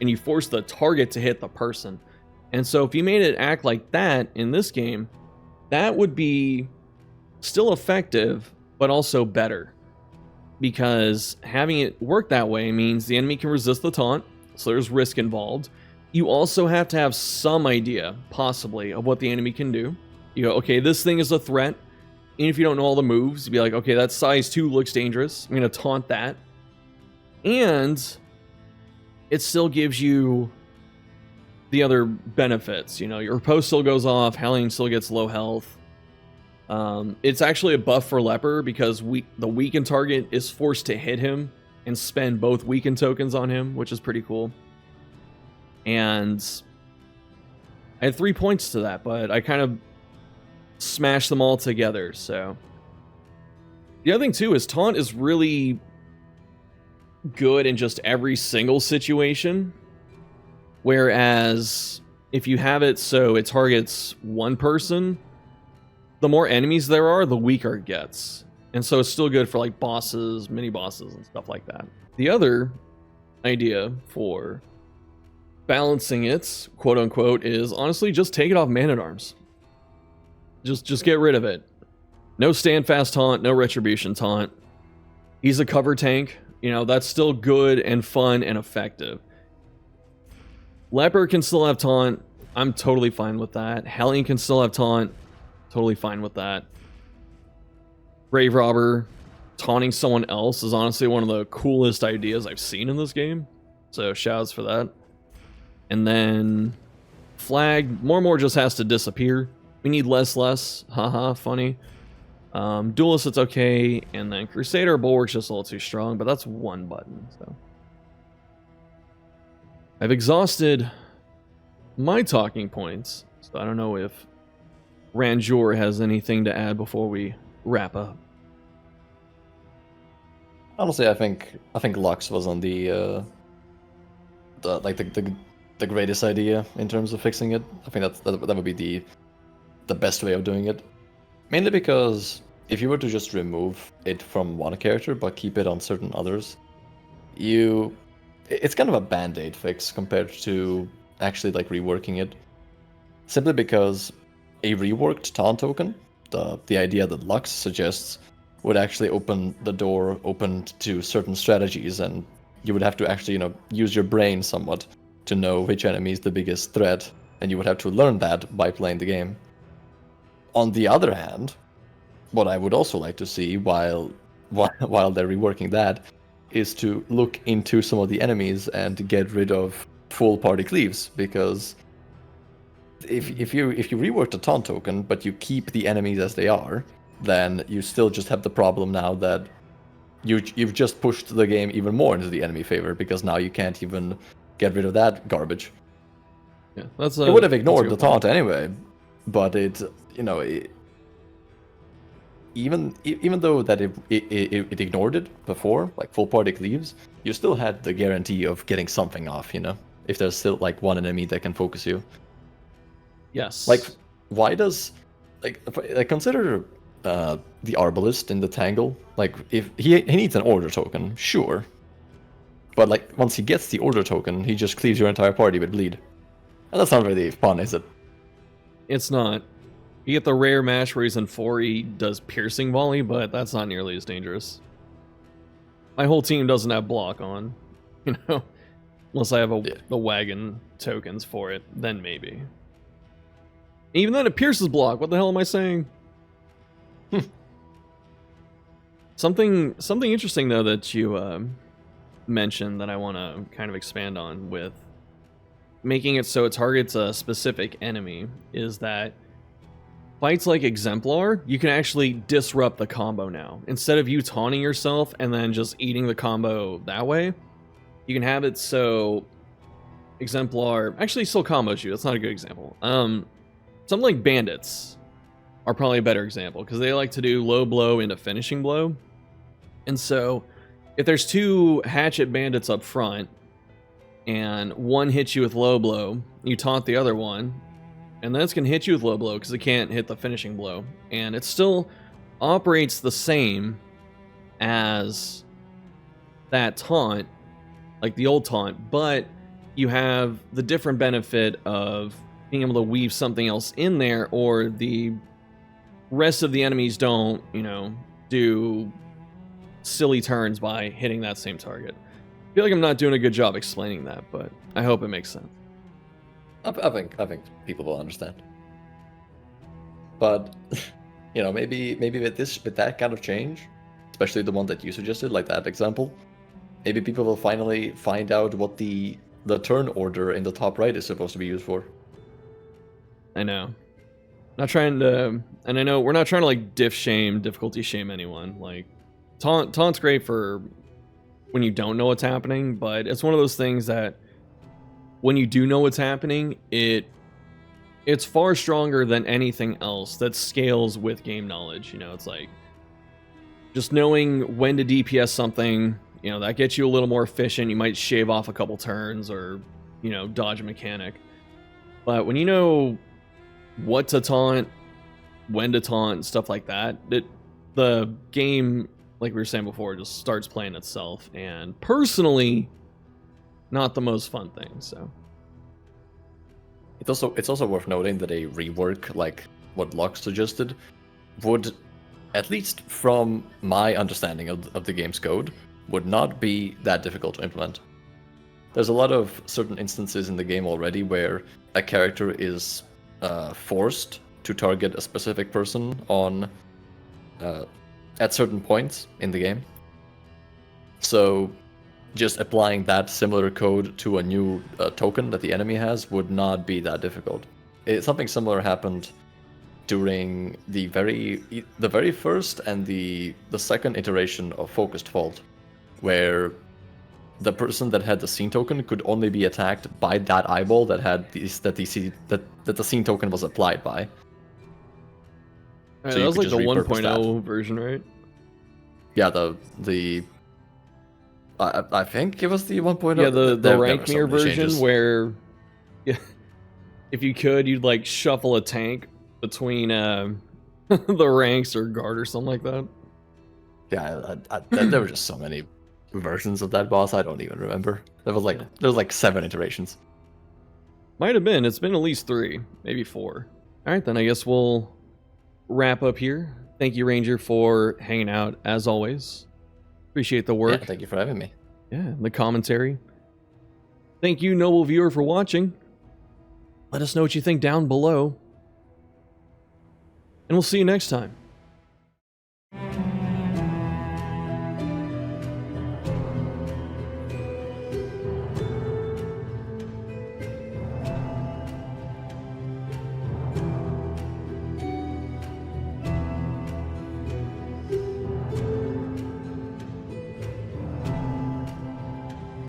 and you force the target to hit the person. And so if you made it act like that in this game, that would be still effective, but also better. Because having it work that way means the enemy can resist the taunt, so there's risk involved. You also have to have some idea, possibly, of what the enemy can do. You go, okay, this thing is a threat. And if you don't know all the moves, you'd be like, okay, that size 2 looks dangerous. I'm going to taunt that. And it still gives you the other benefits. You know, your post still goes off, Hellion still gets low health. It's actually a buff for Leper, because the weakened target is forced to hit him and spend both weakened tokens on him, which is pretty cool. And I had 3 points to that, but I kind of smashed them all together. So the other thing too is Taunt is really good in just every single situation, whereas if you have it so it targets one person, the more enemies there are, the weaker it gets. And so it's still good for like bosses, mini bosses, and stuff like that. The other idea for balancing it, quote unquote, is honestly just take it off Man-at-Arms. Just get rid of it. No stand fast taunt, no retribution taunt. He's a cover tank. You know, that's still good and fun and effective. Leper can still have taunt. I'm totally fine with that. Hellion can still have taunt. Totally fine with that. Grave Robber taunting someone else is honestly one of the coolest ideas I've seen in this game. So shouts for that. And then Flag, more just has to disappear. We need less. Haha, funny. Duelist, it's okay. And then Crusader Bulwark's just a little too strong, but that's one button. So I've exhausted my talking points. So I don't know if Ranjor has anything to add before we wrap up. Honestly, I think Lux was on the greatest idea in terms of fixing it. I think that would be the best way of doing it. Mainly because if you were to just remove it from one character but keep it on certain others, it's kind of a band-aid fix compared to actually like reworking it. Simply because a reworked taunt token, the idea that Lux suggests, would actually open the door open to certain strategies and you would have to actually, use your brain somewhat to know which enemy is the biggest threat, and you would have to learn that by playing the game. On the other hand, what I would also like to see while they're reworking that is to look into some of the enemies and get rid of full party cleaves, because if you rework the taunt token but you keep the enemies as they are, then you still just have the problem now that you've just pushed the game even more into the enemy favor, because now you can't even get rid of that garbage. Yeah, it would have ignored the taunt anyway, but even though that it ignored it before, like full party cleaves, you still had the guarantee of getting something off, if there's still like one enemy that can focus you. Yes. Like, why does consider the Arbalist in the Tangle? Like, if he needs an order token, sure, but like once he gets the order token, he just cleaves your entire party with bleed, and that's not really fun, is it? It's not. You get the rare match where he's in 4, he does piercing volley, but that's not nearly as dangerous. My whole team doesn't have block on, unless I have the wagon tokens for it, then maybe. Even then it pierces block. What the hell am I saying? Something interesting though that you mentioned that I want to kind of expand on with making it so it targets a specific enemy is that fights like Exemplar, you can actually disrupt the combo now. Instead of you taunting yourself and then just eating the combo that way, you can have it so Exemplar actually still combos you. That's not a good example. Something like Bandits are probably a better example because they like to do low blow into finishing blow. And so if there's 2 hatchet bandits up front and one hits you with low blow, you taunt the other one, and then it's going to hit you with low blow because it can't hit the finishing blow. And it still operates the same as that taunt, like the old taunt, but you have the different benefit of being able to weave something else in there, or the rest of the enemies don't, do silly turns by hitting that same target. I feel like I'm not doing a good job explaining that, but I hope it makes sense. I think people will understand. But maybe with that kind of change, especially the one that you suggested, like that example, maybe people will finally find out what the turn order in the top right is supposed to be used for. I know. Not trying to, and I know we're not trying to like difficulty shame anyone. Like taunt's great for when you don't know what's happening, but it's one of those things that when you do know what's happening, it's far stronger than anything else that scales with game knowledge. It's like just knowing when to DPS something, that gets you a little more efficient. You might shave off a couple turns or, dodge a mechanic. But when you know what to taunt, when to taunt, stuff like that, the game, like we were saying before, just starts playing itself. And personally, not the most fun thing. So it's also worth noting that a rework like what Locke suggested would, at least from my understanding of the game's code, would not be that difficult to implement. There's a lot of certain instances in the game already where a character is forced to target a specific person on at certain points in the game. So just applying that similar code to a new token that the enemy has would not be that difficult. Something similar happened during the very first and the second iteration of Focused Fault, where the person that had the scene token could only be attacked by that eyeball that had that the scene token was applied by. So that was like the 1.0 version, right? Yeah, I think it was the 1.0. Yeah, the rank mirror version changes. Where if you could, you'd like shuffle a tank between the ranks or guard or something like that. Yeah, there were just so many versions of that boss. I don't even remember. There was like 7 iterations. Might have been. It's been at least 3, maybe 4. All right, then I guess we'll wrap up here. Thank you, Ranger, for hanging out as always. Appreciate the work. Yeah, thank you for having me. yeah, the commentary. Thank you, noble viewer, for watching. Let us know what you think down below. And we'll see you next time.